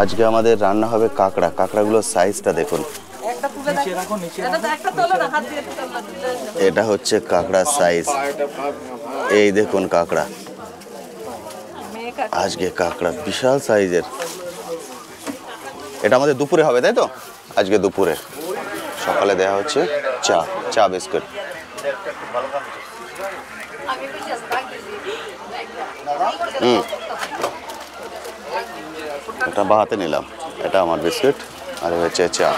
আজকে আমাদের রান্না হবে কাঁকড়া। কাঁকড়াগুলোর সাইজটা দেখুন। এটা হচ্ছে কাঁকড়ার সাইজ, এই দেখুন কাঁকড়া। আজকে কাঁকড়া বিশাল সাইজের। এটা আমাদের দুপুরে হবে, তাই তো? আজকে দুপুরে। সকালে দেওয়া হচ্ছে চা বিস্কুট। এটা বাহাতে নিলাম, এটা আমার বিস্কুট আর হচ্ছে চা।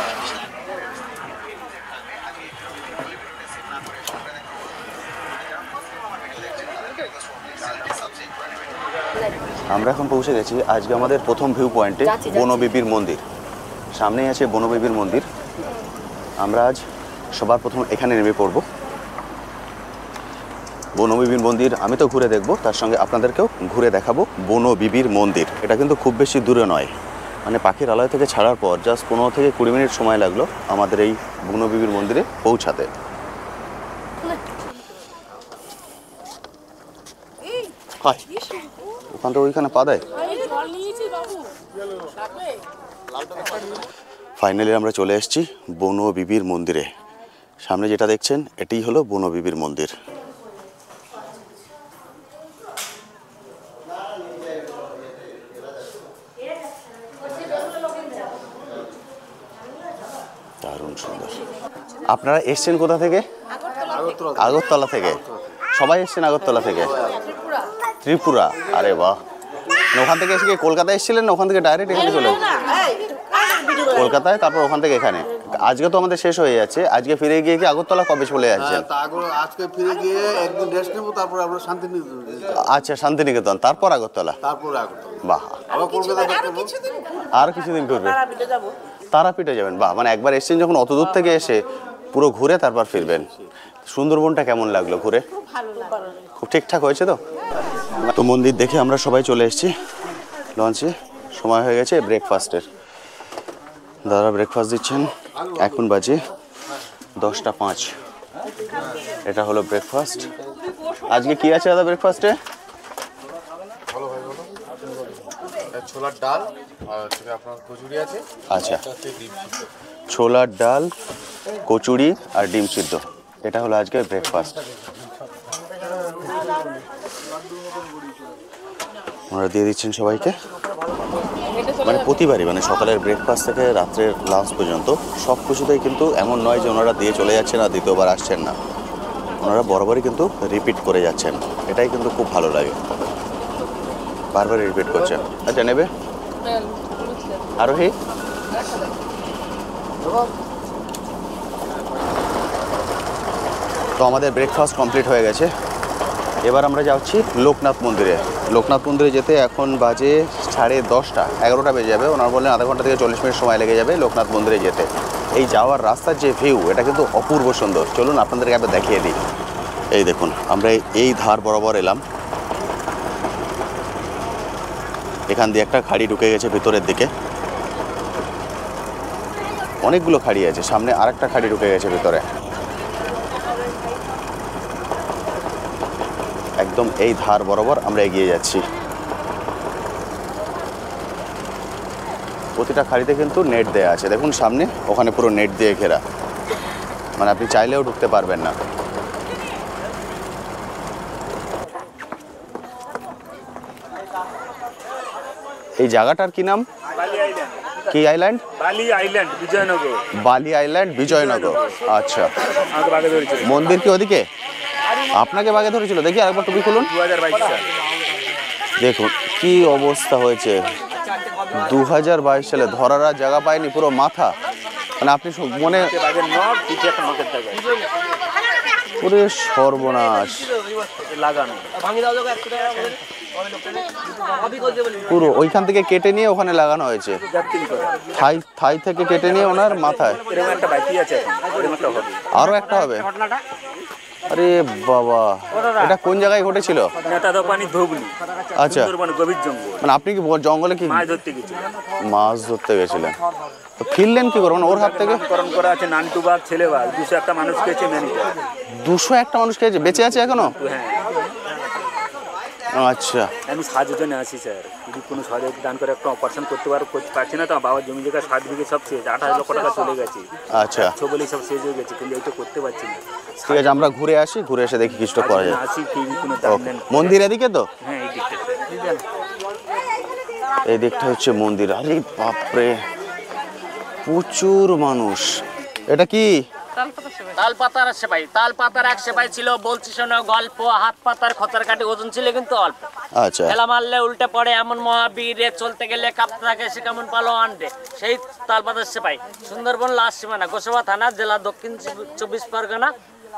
আমরা এখন পৌঁছে গেছি আজকে আমাদের প্রথম ভিউ পয়েন্টে, বনবিবির মন্দির। সামনেই আছে বনবিবির মন্দির। আমরা আজ সবার প্রথম এখানে নেমে পড়ব। বনবিবির মন্দির আমি তো ঘুরে দেখব, তার সঙ্গে আপনাদেরকেও ঘুরে দেখাবো বনবিবির মন্দির। এটা কিন্তু খুব বেশি দূরে নয়, মানে পাখির আলয় থেকে ছাড়ার পর জাস্ট 15 থেকে 20 মিনিট সময় লাগলো আমাদের এই বনবিবির মন্দিরে পৌঁছাতে। ওখান থেকে ওইখানে পা দেয়। ফাইনালি আমরা চলে এসেছি বনবিবির মন্দিরে। সামনে যেটা দেখছেন এটাই হলো বনবিবির মন্দির। দারুণ সুন্দর। আপনারা এসছেন কোথা থেকে? আগরতলা থেকে। সবাই এসছেন আগরতলা থেকে? ত্রিপুরা। আরে বাহ। ওখান থেকে এসে কলকাতায় এসেছিলেন না ওখান থেকে ডাইরেক্ট এখানে চলে? কলকাতায়, তারপর ওখান থেকে এখানে। আজকে তো আমাদের শেষ হয়ে যাচ্ছে, আজকে ফিরে গিয়ে কি আগরতলা কবে চলে যাচ্ছেন? আজকে ফিরে গিয়ে একদিন রেস্ট নেব, তারপর আমরা শান্তিনিকেতন। আচ্ছা, শান্তিনিকেতন, তারপর আগরতলা। বাহ, আর কিছুদিন ঘুরবে? তারাপীঠে যাবেন? বাহ, মানে একবার এসছেন যখন অত দূর থেকে এসে পুরো ঘুরে তারপর ফিরবেন। সুন্দরবনটা কেমন লাগলো ঘুরে? খুব ঠিকঠাক হয়েছে তো? তো মন্দির দেখে আমরা সবাই চলে এসেছি লঞ্চে। সময় হয়ে গেছে ব্রেকফাস্টের। দাদা ব্রেকফাস্ট দিচ্ছেন। এখন বাজে 10টা 5। এটা হলো ব্রেকফাস্ট। আজকে কি আছে দাদা ব্রেকফাস্টে? ছোলার ডাল আর আপনার কচুরি আছে। আচ্ছা, ছোলার ডাল, কচুরি আর ডিম সিদ্ধ, এটা হলো আজকের ব্রেকফাস্ট। ওনারা দিয়ে দিচ্ছেন সবাইকে। মানে প্রতিবারই, মানে সকালের ব্রেকফাস্ট থেকে রাত্রের লাঞ্চ পর্যন্ত সব কিছুতেই কিন্তু এমন নয় যে ওনারা দিয়ে চলে যাচ্ছেন আর দ্বিতীয়বার আসছেন না। ওনারা বরাবরই কিন্তু রিপিট করে যাচ্ছেন, এটাই কিন্তু খুব ভালো লাগে। বারবার রিপিট করছেন। আচ্ছা, নেবে আরোহী? তো আমাদের ব্রেকফাস্ট কমপ্লিট হয়ে গেছে। এবার আমরা যাচ্ছি লোকনাথ মন্দিরে। লোকনাথ মন্দিরে যেতে এখন বাজে 10:30, 11টা বেজে যাবে। ওনারা বললেন আধা ঘন্টা থেকে 40 মিনিট সময় লেগে যাবে লোকনাথ মন্দিরে যেতে। এই যাওয়ার রাস্তার যে ভিউ, এটা কিন্তু অপূর্ব সুন্দর। চলুন আপনাদেরকে একবার দেখিয়ে দিই। এই দেখুন, আমরা এই ধার বরাবর এলাম। এখান দিয়ে একটা খাড়ি ঢুকে গেছে ভিতরের দিকে, অনেকগুলো খাড়ি আছে। সামনে আরেকটা খাড়ি ঢুকে গেছে ভিতরে। একদম এই ধার বরাবর আমরা এগিয়ে যাচ্ছি। প্রতিটা খাড়িতে কিন্তু নেট দেয়া আছে, দেখুন সামনে ওখানে পুরো নেট দিয়ে ঘেরা, মানে আপনি চাইলেও ঢুকতে পারবেন না। এই জায়গাটার কি নাম? কি আইল্যান্ড? বালি আইল্যান্ড, বিজয়নগর। বালি আইল্যান্ড, বিজয়নগর। আচ্ছা, মন্দির কি ওদিকে? আপনাকে বাগে ধরেছিল? দেখি আরেকবার টুপি খুলুন। 2022 সাল। দেখুন কি অবস্থা হয়েছে। 2022 সালে ধরার আর জায়গা পায়নি, পুরো মাথা। মানে আপনি মনে পুরো সর্বনাশ। লাগানো পুরো ওইখান থেকে কেটে নিয়ে ওখানে লাগানো হয়েছে, থাই থেকে কেটে নিয়ে ওনার মাথায়। আরো একটা হবে? আরে বাবা, এটা কোন জায়গায় ঘটেছিল? আচ্ছা, মানে আপনি কি জঙ্গলে কি মাছ ধরতে গেছিলেন? তো ফিরলেন কি করবেন ওর হাত থেকে? করা আছে নান্টু বাঘ, ছেলে বাঘ, 201টা মানুষ খেয়েছে ম্যানিটা। 201টা মানুষ খেয়েছে, বেঁচে আছে এখনো? হ্যাঁ, আচ্ছা, আমি সাহায্যের জন্য আসি স্যার। যদি কোনো সহযোগিতা দান করে একটা অপারেশন করতে পারছি না তো। বাবার জমি জায়গা 7 বিঘে সব শেষ, 28 লক্ষ টাকা চলে গেছে। আচ্ছা, ছবলি সব শেষ হয়ে গেছে, কিন্তু এইটা করতে পারছি না। ঠিক আছে, আমরা ঘুরে আসি, ঘুরে এসে দেখি কিছুটা করা যায়। আসি কি কোনো দাম নেন? মন্দির এদিকে তো? হ্যাঁ, এই দিকটা। এই দিকটা হচ্ছে মন্দির। আরে বাপরে, প্রচুর মানুষ। এটা কি? তাল পাতার সেপাই, তাল পাতার এক সেপাই ছিল, বলছি শোনো গল্প। হাত পাতার খতার কাটি, ওজন ছিল কিন্তু অল্প। আচ্ছা, খেলা মারলে উল্টে পড়ে এমন মহাবীর, চলতে গেলে কাঁপতে থাকে সে কেমন পালো আনবে। সেই তাল পাতার সেপাই। সুন্দরবন লাস্ট সীমানা, গোসাবা থানা, জেলা দক্ষিণ 24 পরগনা।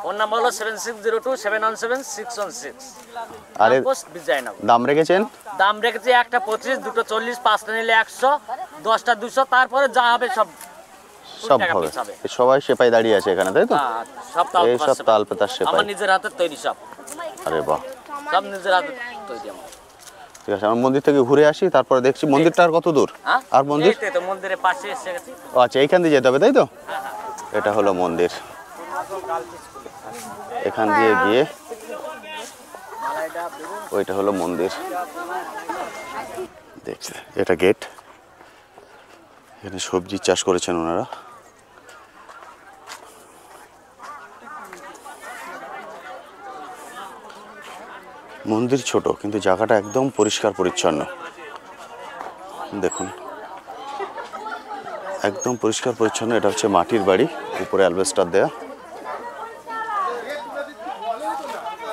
ওর নাম হলো 7602717616। আরে পোস্ট বিজয়নগর। দাম রেখেছেন? দাম রেখেছি একটা 25, দুটো 40, 5টা নিলে 100, 10টা 200, তারপরে যা হবে সব সব হবে। সবাই সেপাই দাঁড়িয়ে আছে এখানে, তাই তো? হ্যাঁ, সব তাল এই পাতার সব তাল পাতার সেপাই। সেপাই আমার নিজের হাতের তৈরি সব। আরে বাহ, সব নিজের হাতের তৈরি আমার। ঠিক আছে, আমরা মন্দির থেকে ঘুরে আসি, তারপরে দেখছি মন্দিরটা আর কত দূর। হ্যাঁ? আর মন্দির? এই তো মন্দিরের পাশে এসে গেছি। ও আচ্ছা, এইখান দিয়ে যেতে হবে, তাই তো? এটা হলো মন্দির। এখান দিয়ে গিয়ে ওইটা হলো মন্দির। দেখছি, এটা গেট। এখানে সবজি চাষ করেছেন ওনারা। মন্দির ছোট, কিন্তু জায়গাটা একদম পরিষ্কার পরিচ্ছন্ন। দেখুন, একদম পরিষ্কার পরিচ্ছন্ন। এটা হচ্ছে মাটির বাড়ি, উপরে অ্যালবেস্টার দেয়া।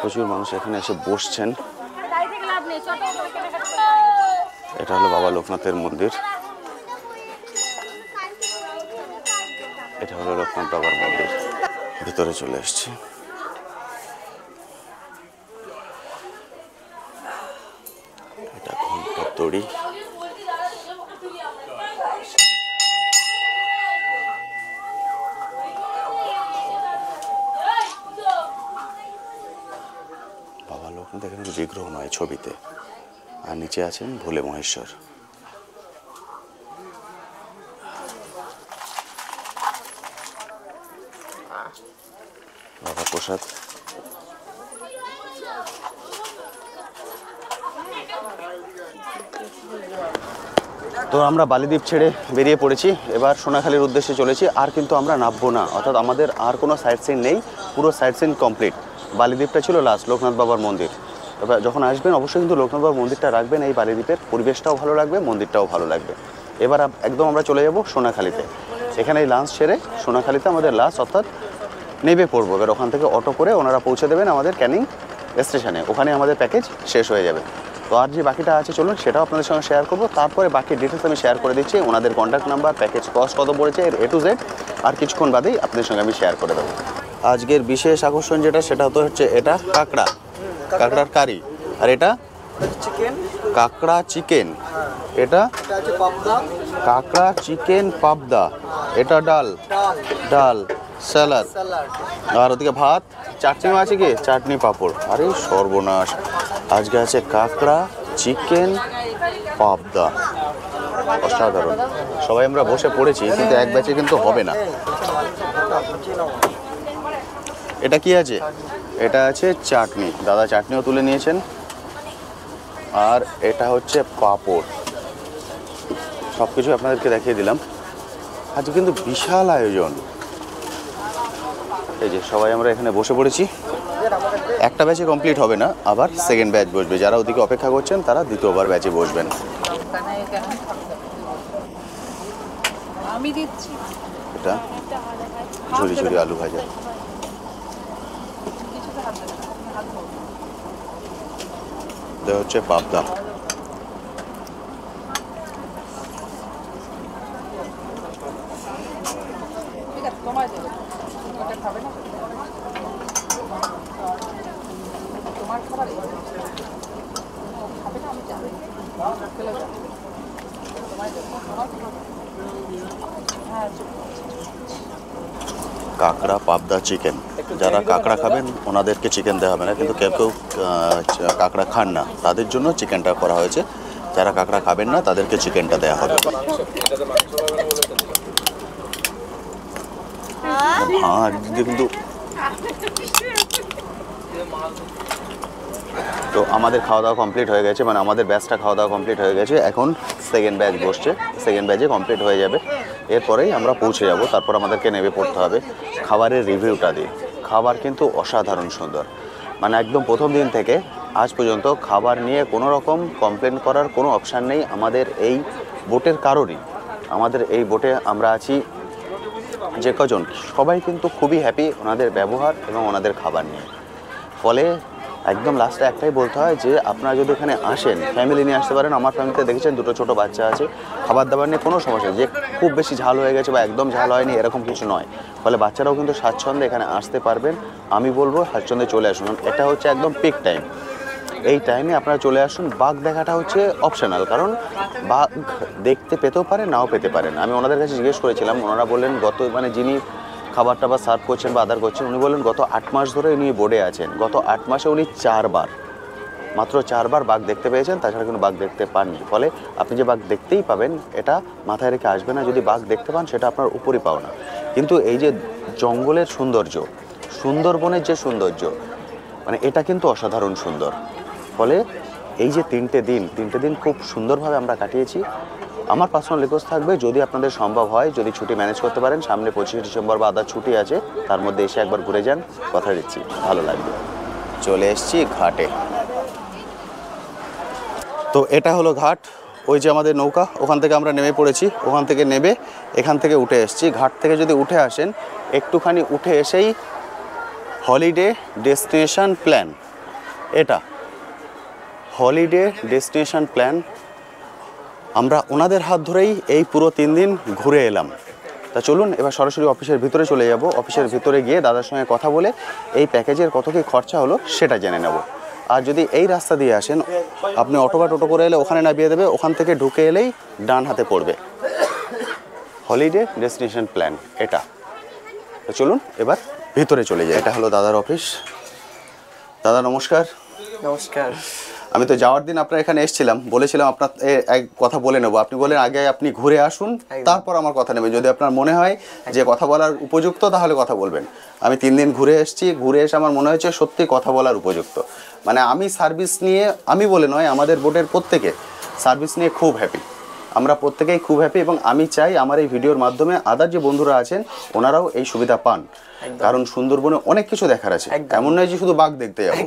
প্রচুর মানুষ এখানে এসে বসছেন। এটা হলো বাবা লোকনাথের মন্দির। এটা হলো লোকনাথ বাবার মন্দির। ভিতরে চলে এসেছি। এটা ঘন্টার তড়ি। বাবা লোকনাথ এখানে বিগ্রহ নয় ছবিতে, আর নিচে আছেন ভোলে মহেশ্বর। বাবা প্রসাদ। তো আমরা বালিদ্বীপ ছেড়ে বেরিয়ে পড়েছি, এবার সোনাখালীর উদ্দেশ্যে চলেছি। আর কিন্তু আমরা নামবো না, অর্থাৎ আমাদের আর কোনো সাইট সিন নেই, পুরো সাইট সিন কমপ্লিট। বালিদ্বীপটা ছিল লাস্ট, লোকনাথ বাবার মন্দির। তবে যখন আসবেন অবশ্যই কিন্তু লোকনাথ বাবার মন্দিরটা রাখবেন। এই বালিদ্বীপের পরিবেশটাও ভালো লাগবে, মন্দিরটাও ভালো লাগবে। এবার একদম আমরা চলে যাব সোনাখালীতে। এখানে এই লাঞ্চ সেরে সোনাখালীতে আমাদের লাস্ট, অর্থাৎ নেমে পড়বো। এবার ওখান থেকে অটো করে ওনারা পৌঁছে দেবেন আমাদের ক্যানিং স্টেশনে। ওখানে আমাদের প্যাকেজ শেষ হয়ে যাবে। তো আর যে বাকিটা আছে চলুন সেটাও আপনাদের সঙ্গে শেয়ার করবো। তারপরে বাকি ডিটেলস আমি শেয়ার করে দিচ্ছি, ওনাদের কন্ট্যাক্ট নাম্বার, প্যাকেজ কস্ট কত পড়েছে, এর A to Z আর কিছুক্ষণ বাদেই আপনাদের সঙ্গে আমি শেয়ার করে দেবো। আজকের বিশেষ আকর্ষণ যেটা, সেটা তো হচ্ছে এটা কাঁকড়া, কাঁকড়ার কারি। আর এটা চিকেন, কাঁকড়া চিকেন। এটা কাঁকড়া চিকেন পাবদা। এটা ডাল, ডাল স্যালাড। আর ওদিকে ভাত, চাটনিও আছে কি, চাটনি পাঁপড়। আরে সর্বনাশ, আজকে আছে কাঁকড়া চিকেন পাবদা, অসাধারণ। সবাই আমরা বসে পড়েছি, কিন্তু এক ব্যাচে কিন্তু হবে না। এটা কি আছে? এটা আছে চাটনি, দাদা চাটনিও তুলে নিয়েছেন। আর এটা হচ্ছে পাঁপড়। সব কিছু আপনাদেরকে দেখিয়ে দিলাম। আজকে কিন্তু বিশাল আয়োজন। এই যে সবাই আমরা এখানে বসে পড়েছি। একটা ব্যাচে কমপ্লিট হবে না, আবার সেকেন্ড ব্যাচ বসবে। যারা ওদিকে অপেক্ষা করছেন তারা দ্বিতীয়বার ব্যাচে বসবেন। আমি দিচ্ছি। এটা ঝুরি ঝুরি আলু ভাজা। এটা হচ্ছে পাবদা। ঠিক আছে, তোমায় দেবো। ওটা খাবে না? তোমার খাবার কাঁকড়া পাবদা চিকেন, যারা কাঁকড়া খাবেন ওনাদেরকে চিকেন দেওয়া হবে না, কিন্তু কেউ কেউ কাঁকড়া খান না, তাদের জন্য চিকেনটা করা হয়েছে। যারা কাঁকড়া খাবেন না তাদেরকে চিকেনটা দেওয়া হবে। হ্যাঁ, কিন্তু তো আমাদের খাওয়া দাওয়া কমপ্লিট হয়ে গেছে, মানে আমাদের ব্যাচটা খাওয়া দাওয়া কমপ্লিট হয়ে গেছে। এখন সেকেন্ড ব্যাচ বসছে, সেকেন্ড ব্যাচে কমপ্লিট হয়ে যাবে, এরপরেই আমরা পৌঁছে যাব। তারপর আমাদেরকে নেমে পড়তে হবে খাবারের রিভিউটা দিয়ে। খাবার কিন্তু অসাধারণ সুন্দর, মানে একদম প্রথম দিন থেকে আজ পর্যন্ত খাবার নিয়ে কোনো রকম কমপ্লেন করার কোনো অপশান নেই আমাদের এই বোটের কারোরই। আমাদের এই বোটে আমরা আছি যে কজন, সবাই কিন্তু খুবই হ্যাপি ওনাদের ব্যবহার এবং ওনাদের খাবার নিয়ে। ফলে একদম লাস্টে একটাই বলতে হয় যে আপনারা যদি এখানে আসেন ফ্যামিলি নিয়ে আসতে পারেন। আমার ফ্যামিলিতে দেখেছেন দুটো ছোটো বাচ্চা আছে, খাবার দাবার নিয়ে কোনো সমস্যা নেই, যে খুব বেশি ঝাল হয়ে গেছে বা একদম ঝাল হয়নি এরকম কিছু নয়। ফলে বাচ্চারাও কিন্তু স্বাচ্ছন্দ্যে এখানে আসতে পারবেন। আমি বলবো স্বাচ্ছন্দ্যে চলে আসুন, এটা হচ্ছে একদম পিক টাইম। এই টাইমে আপনারা চলে আসুন। বাঘ দেখাটা হচ্ছে অপশনাল, কারণ বাঘ দেখতে পেতেও পারে নাও পেতে পারেন। আমি ওনাদের কাছে জিজ্ঞেস করেছিলাম, ওনারা বললেন মানে যিনি খাবার টাবার সার্ভ করছেন বা আদার করছেন, উনি বললেন গত 8 মাস ধরে উনি বোর্ডে আছেন। গত 8 মাসে উনি মাত্র 4 বার বাঘ দেখতে পেয়েছেন, তাছাড়া কিন্তু বাঘ দেখতে পাননি। ফলে আপনি যে বাঘ দেখতেই পাবেন এটা মাথায় রেখে আসবেন না। যদি বাঘ দেখতে পান সেটা আপনার উপরই পাওনা। কিন্তু এই যে জঙ্গলের সৌন্দর্য, সুন্দরবনের যে সৌন্দর্য, মানে এটা কিন্তু অসাধারণ সুন্দর। ফলে এই যে তিনটে দিন খুব সুন্দরভাবে আমরা কাটিয়েছি। আমার পার্সোনাল রিকোয়েস্ট থাকবে, যদি আপনাদের সম্ভব হয়, যদি ছুটি ম্যানেজ করতে পারেন, সামনে 25 ডিসেম্বর বা আদার ছুটি আছে, তার মধ্যে এসে একবার ঘুরে যান, কথা দিচ্ছি ভালো লাগবে। চলে এসেছি ঘাটে। তো এটা হলো ঘাট, ওই যে আমাদের নৌকা, ওখান থেকে আমরা নেমে পড়েছি। ওখান থেকে নেমে এখান থেকে উঠে এসেছি। ঘাট থেকে যদি উঠে আসেন, একটুখানি উঠে এসেই হলিডে ডেস্টিনেশন প্ল্যান, এটা হলিডে ডেস্টিনেশন প্ল্যান। আমরা ওনাদের হাত ধরেই এই পুরো 3 দিন ঘুরে এলাম। তা চলুন এবার সরাসরি অফিসের ভিতরে চলে যাব। অফিসের ভিতরে গিয়ে দাদার সঙ্গে কথা বলে এই প্যাকেজের কত কী খরচা হলো সেটা জেনে নেব। আর যদি এই রাস্তা দিয়ে আসেন, আপনি অটো বা টোটো করে এলে ওখানে নামিয়ে দেবে, ওখান থেকে ঢুকে এলেই ডান হাতে পড়বে হলিডে ডেস্টিনেশন প্ল্যান এটা। তো চলুন এবার ভিতরে চলে যাই। এটা হলো দাদার অফিস। দাদা নমস্কার। নমস্কার। আমি তো যাওয়ার দিন আপনার এখানে এসেছিলাম, বলেছিলাম আপনার এক কথা বলে নেবো। আপনি বলেন আগে আপনি ঘুরে আসুন, তারপর আমার কথা নেবেন। যদি আপনার মনে হয় যে কথা বলার উপযুক্ত তাহলে কথা বলবেন। আমি 3 দিন ঘুরে এসেছি, ঘুরে এসে আমার মনে হয়েছে সত্যি কথা বলার উপযুক্ত। মানে আমি সার্ভিস নিয়ে, আমি বলে নয়, আমাদের বোটের প্রত্যেকে সার্ভিস নিয়ে খুব হ্যাপি। আমরা প্রত্যেকেই খুব হ্যাপি এবং আমি চাই আমার এই ভিডিওর মাধ্যমে আদার যে বন্ধুরা আছেন ওনারাও এই সুবিধা পান। কারণ সুন্দরবনে অনেক কিছু দেখার আছে, এমন নয় যে শুধু বাঘ দেখতে যাবো।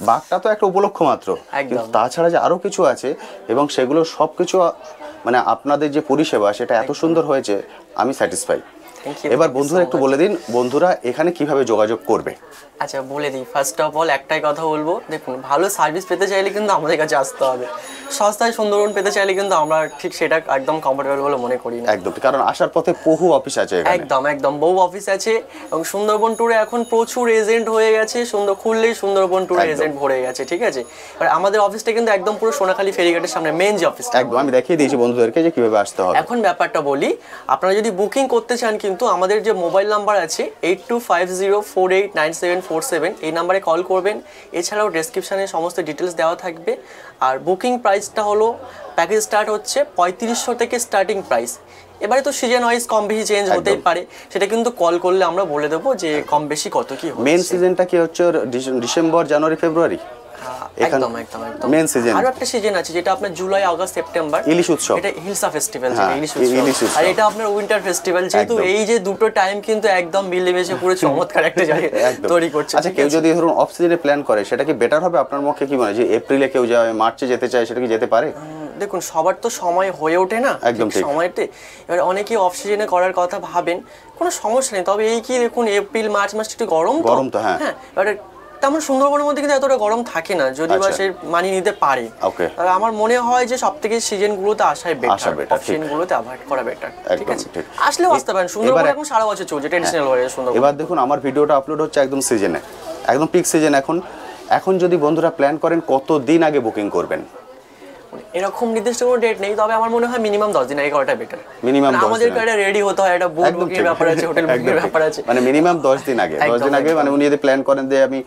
বাঘটা তো একটা উপলক্ষ মাত্র, কিন্তু তাছাড়া যে আরো কিছু আছে এবং সেগুলো সব কিছু মানে আপনাদের যে পরিষেবা সেটা এত সুন্দর হয়েছে, আমি স্যাটিসফাই। এবার বন্ধুরা একটু বলে দিন, বন্ধুরা এখানে কিভাবে যোগাযোগ করবে? আচ্ছা বলে দিই। ফার্স্ট অফ অল একটাই কথা বলবো, দেখুন ভালো সার্ভিস পেতে চাইলে কিন্তু আমাদের কাছে আসতে হবে। সস্তায় সুন্দরবন পেতে চাইলে কিন্তু আমরা ঠিক সেটা একদম কমফোর্টেবল বলে মনে করি না। একদম, কারণ আসার পথে বহু অফিস আছে এখানে। একদম বহু অফিস আছে এবং সুন্দরবন ট্যুরে এখন প্রচুর এজেন্ট হয়ে গেছে। খুললেই সুন্দরবন ট্যুরে এজেন্ট ভরে গেছে, ঠিক আছে। আর আমাদের অফিসটা কিন্তু একদম পুরো সোনাখালী ফেরিঘাটের সামনে মেন যে অফিসটা, একদম আমি দেখিয়ে দিয়েছি বন্ধুদেরকে যে কিভাবে আসতে হবে। এখন ব্যাপারটা বলি, আপনারা যদি বুকিং করতে চান কিন্তু আমাদের যে মোবাইল নাম্বার আছে 8250489747, এই নাম্বারে কল করবেন। এছাড়াও ডেসক্রিপশানে সমস্ত ডিটেলস দেওয়া থাকবে। আর বুকিং প্রাইসটা হলো, প্যাকেজ স্টার্ট হচ্ছে 3500 থেকে স্টার্টিং প্রাইস। এবারে তো সিজন ওয়াইজ কম বেশি চেঞ্জ হতেই পারে, সেটা কিন্তু কল করলে আমরা বলে দেবো যে কম বেশি কত কি হচ্ছে। মেন সিজনটা কি হচ্ছে? ডিসেম্বর, জানুয়ারি, ফেব্রুয়ারি। একদম মেন সিজন। আরো একটা সিজন আছে যেটা আপনার জুলাই, আগস্ট, সেপ্টেম্বর, ইলিশ উৎসব। এটা হিলসা ফেস্টিভ্যাল, ইলিশ উৎসব। আর এটা আপনার উইন্টার ফেস্টিভ্যাল। যেহেতু এই যে দুটো টাইম কিন্তু একদম মিলেমিশে পুরো চমৎকার একটা জায়গা তৈরি করছে। আচ্ছা, কেউ যদি ধরুন অফ সিজনে প্ল্যান করে সেটা কি বেটার হবে আপনার পক্ষে? কি মনে হয় যে এপ্রিলে কেউ যায়, মার্চে যেতে চায়, সেটা কি যেতে পারে? দেখুন সবার তো সময় হয়ে ওঠে না একদম ঠিক সময়তে। এবার অনেকেই অফ সিজনে করার কথা ভাবেন, কোনো সমস্যা নেই। তবে এই কি দেখুন এপ্রিল মার্চ মাস একটু গরম তো, হ্যাঁ। এবার তেমন সুন্দরবনের মধ্যে কিন্তু এতটা গরম থাকে না, যদি বা সে মানিয়ে নিতে পারে। আর আমার মনে হয় যে সবথেকে সিজনগুলোতে আসাই বেটার, সিজনগুলোতে অ্যাভয়েড করা বেটার, ঠিক আছে। আসলেও আসতে পারেন, সুন্দরবন এখন সারা বছর চলছে, ট্র্যাডিশনাল ওয়ে সুন্দরবন। এবার দেখুন আমার ভিডিওটা আপলোড হচ্ছে একদম সিজনে, একদম পিক সিজন। এখন যদি বন্ধুরা প্ল্যান করেন কত দিন আগে বুকিং করবেন? দেখুন এরকম নির্দিষ্ট কোনো ডেট নেই, তবে আমার মনে হয় মিনিমাম 10 দিন আগে করাটা বেটার। Minimum 10 দিন আমাদের আগে। একটা রেডি হতে হয়, একটা বুক একদম বুকিং ঠিক। ব্যাপার আছে, হোটেল বুকিং একদম ঠিক। ব্যাপার আছে। মানে মিনিমাম 10 দিন আগে, 10 দিন একদম, আগে মানে একদম। উনি যদি প্ল্যান করেন যে আমি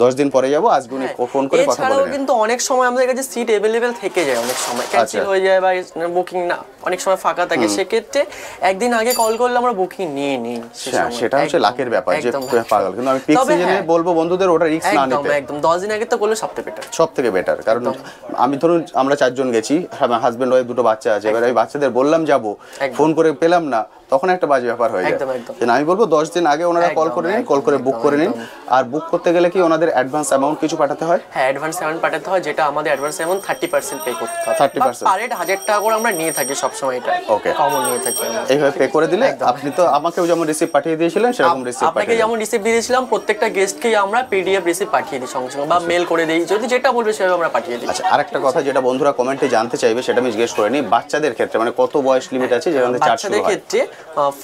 10 দিন পরে যাব, আজকে উনি ফোন করে কথা এছাড়াও বলে নেন। কিন্তু অনেক সময় আমাদের কাছে সিট অ্যাভেলেবেল থেকে যায়, অনেক সময় ক্যান্সেল আচ্ছা। হয়ে যায় বা বুকিং না অনেক সময় ফাঁকা থাকে, সেক্ষেত্রে একদিন আগে কল করলে আমরা বুকিং নিয়ে নিই। সেটা হচ্ছে লাকের ব্যাপার, যে পাগল। কিন্তু আমি পিক তবে সিজনে হ্যাঁ, বলবো বন্ধুদের ওটা রিস্ক না একদম নিতে। একদম 10 দিন আগে তো করলে সবথেকে বেটার। সব থেকে বেটার, কারণ আমি ধরুন আমরা 4 জন গেছি, হাজবেন্ড ওয়াইফ, দুটো বাচ্চা আছে, এবার আমি বাচ্চাদের বললাম যাব, একদম। ফোন করে পেলাম না, তখন একটা বাজে ব্যাপার হয়ে যায়। একদম, একদম। কিন্তু আমি বলবো 10 দিন আগে ওনারা কল একদম, করে নিন, একদম, কল করে বুক একদম, করে নিন। একদম। আর বুক করতে গেলে কি ওনাদের অ্যাডভান্স অ্যামাউন্ট কিছু পাঠাতে হয়? হ্যাঁ, অ্যাডভান্স অ্যামাউন্ট পাঠাতে হয়, যেটা আমাদের অ্যাডভান্স অ্যামাউন্ট 30% পে করতে হয়। 30% পার হেড 1000 টাকা করে আমরা নিয়ে থাকি সব সময়, এটা Okay. কমন নিয়ে থাকি আমরা। এইভাবে পে করে দিলে একদম, আপনি তো আমাকেও যেমন রিসিপ্ট পাঠিয়ে দিয়েছিলেন সেরকম রিসিপ্ট আপনাকে পাঠিয়ে যেমন রিসিপ্ট দিয়েছিলাম, প্রত্যেকটা গেস্টকেই আমরা পিডিএফ রিসিপ্ট পাঠিয়ে দিই সঙ্গে সঙ্গে, বা মেল করে দিই, যদি যেটা বলবে সেভাবে আমরা পাঠিয়ে দিই। আচ্ছা, আরেকটা কথা যেটা বন্ধুরা কমেন্টে জানতে চাইবে সেটা আমি জিজ্ঞেস করে নিই, বাচ্চাদের ক্ষেত্রে মানে কত বয়স লিমিট আছে যেখান থেকে চার্জ শুরু বাচ্চাদের হয়? ক্ষেত্রে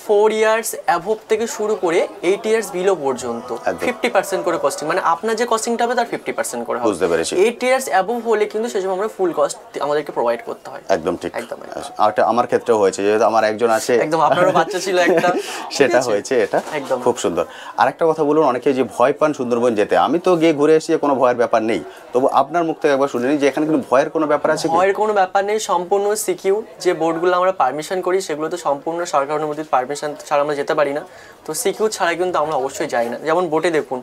4 ইয়ার্স অ্যাভব থেকে শুরু করে 8 ইয়ার্স বিলো পর্যন্ত একদম। 50% করে কস্টিং, মানে আপনার যে কস্টিংটা হবে তার 50% করে হবে। বুঝতে পেরেছি। 8 ইয়ার্স অ্যাভব হলে কিন্তু সেজন্য আমরা ফুল কস্ট আমাদেরকে প্রোভাইড করতে হয়। একদম ঠিক। একদম, একদম। আচ্ছা, আরেকটা আমার ক্ষেত্রেও হয়েছে, যেহেতু আমার একজন আছে, একদম, আপনারও বাচ্চা ছিল একটা। সেটা ঠিক আছে? হয়েছে, এটা একদম। খুব সুন্দর। আরেকটা কথা বলুন, অনেকে যে ভয় পান সুন্দরবন যেতে, আমি তো গিয়ে ঘুরে এসেছি, কোনো ভয়ের ব্যাপার নেই, তবু আপনার মুখ থেকে একবার শুনিনি যে এখানে কিন্তু ভয়ের কোনো ব্যাপার আছে কি? ভয়ের কোনো ব্যাপার নেই, সম্পূর্ণ সিকিউর। যে বোটগুলো আমরা পারমিশন করি সেগুলো তো সম্পূর্ণ সরকার অনুমোদিত, পারমিশন ছাড়া আমরা যেতে পারি না, তো সিকিউর ছাড়া কিন্তু আমরা অবশ্যই যাই না। যেমন বোটে দেখুন,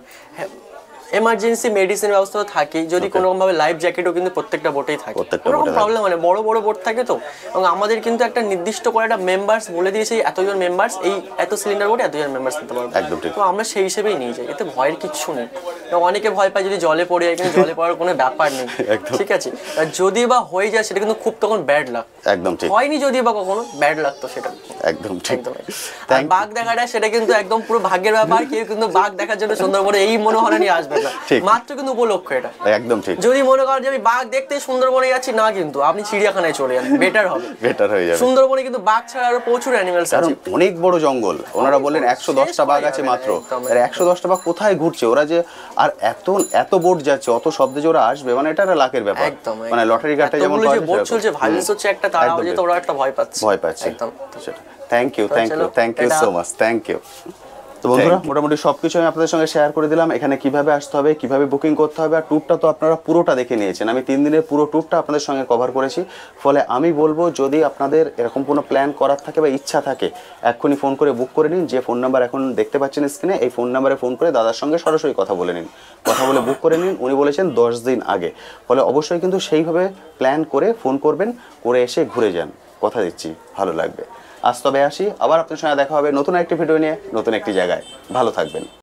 এমার্জেন্সি মেডিসিন ব্যবস্থা থাকে, যদি কোনো রকমভাবে লাইফ জ্যাকেটও কিন্তু প্রত্যেকটা বোটেই থাকে, প্রত্যেকটা কোনো boat এ থাকে। প্রবলেম মানে বড় বড় বোট থাকে তো, এবং আমাদের কিন্তু একটা নির্দিষ্ট করে একটা মেম্বার্স বলে দিয়েছে, এতজন মেম্বার্স, এই এত সিলিন্ডার বোটে এতজন মেম্বার্স নিতে পারবে, একদম ঠিক। তো আমরা সেই হিসেবেই নিয়ে যাই, এতে ভয়ের কিচ্ছু নেই। এবং অনেকে ভয় পায় যদি জলে পড়ে যায়, কিন্তু জলে পড়ার কোনো ব্যাপার নেই, একদম। ঠিক আছে। আর যদি বা হয়ে যায় সেটা কিন্তু খুব তখন ব্যাড লাগ, একদম ঠিক, হয়নি যদি বা কখনো ব্যাড লাগতো সেটা। একদম ঠিক। একদম। আর বাঘ দেখাটা সেটা কিন্তু একদম পুরো ভাগ্যের ব্যাপার, কেউ কিন্তু বাঘ দেখার জন্য সুন্দরবনে এই মনোহরা নিয়ে আসবে না, ঠিক। মাত্র কিন্তু উপলক্ষ এটা। একদম ঠিক, যদি মনে করেন যে আমি বাঘ দেখতে সুন্দরবনে যাচ্ছি, না, কিন্তু আপনি চিড়িয়াখানায় চলে যান, বেটার হবে। বেটার হয়ে যাবে, সুন্দরবনে কিন্তু বাঘ ছাড়া আরো প্রচুর অ্যানিমেলস কারণ আছে। অনেক বড় জঙ্গল। ওনারা বললেন 110টা বাঘ আছে মাত্র, একদম, আর 110টা বাঘ কোথায় ঘুরছে ওরা যে, আর এত এত বোট যাচ্ছে, অত শব্দে যে ওরা আসবে, মানে এটা একটা লাকের ব্যাপার। একদম, মানে লটারি কাটে যেমন এতগুলো যে পাওয়া বোট যায় চলছে, সেরকম। ভাইলেন্স হচ্ছে একটা, তারা একদম যেতে ঠিক। ওরা একটা ভয় পাচ্ছে। ভয় পাচ্ছে একদম। সেটা। থ্যাংক ইউ, থ্যাংক ইউ, চলো, থ্যাংক ইউ এটা- সো মাচ, থ্যাংক ইউ। তো বন্ধুরা, মোটামুটি সবকিছু আমি আপনাদের সঙ্গে শেয়ার করে দিলাম, এখানে কিভাবে আসতে হবে, কিভাবে বুকিং করতে হবে, আর ট্যুরটা তো আপনারা পুরোটা দেখে নিয়েছেন। আমি 3 দিনের পুরো ট্যুরটা আপনাদের সঙ্গে কভার করেছি। ফলে আমি বলবো, যদি আপনাদের এরকম কোনো প্ল্যান করার থাকে বা ইচ্ছা থাকে, এক্ষুনি ফোন করে বুক করে নিন। যে ফোন নাম্বার এখন দেখতে পাচ্ছেন স্ক্রিনে, এই ফোন নাম্বারে ফোন করে দাদার সঙ্গে সরাসরি কথা বলে নিন, কথা বলে বুক করে নিন। উনি বলেছেন 10 দিন আগে, ফলে অবশ্যই কিন্তু সেইভাবে প্ল্যান করে ফোন করবেন, করে এসে ঘুরে যান, কথা দিচ্ছি ভালো লাগবে। আজ তবে আসি, আবার আপনার সঙ্গে দেখা হবে নতুন একটি ভিডিও নিয়ে, নতুন একটি জায়গায়। ভালো থাকবেন।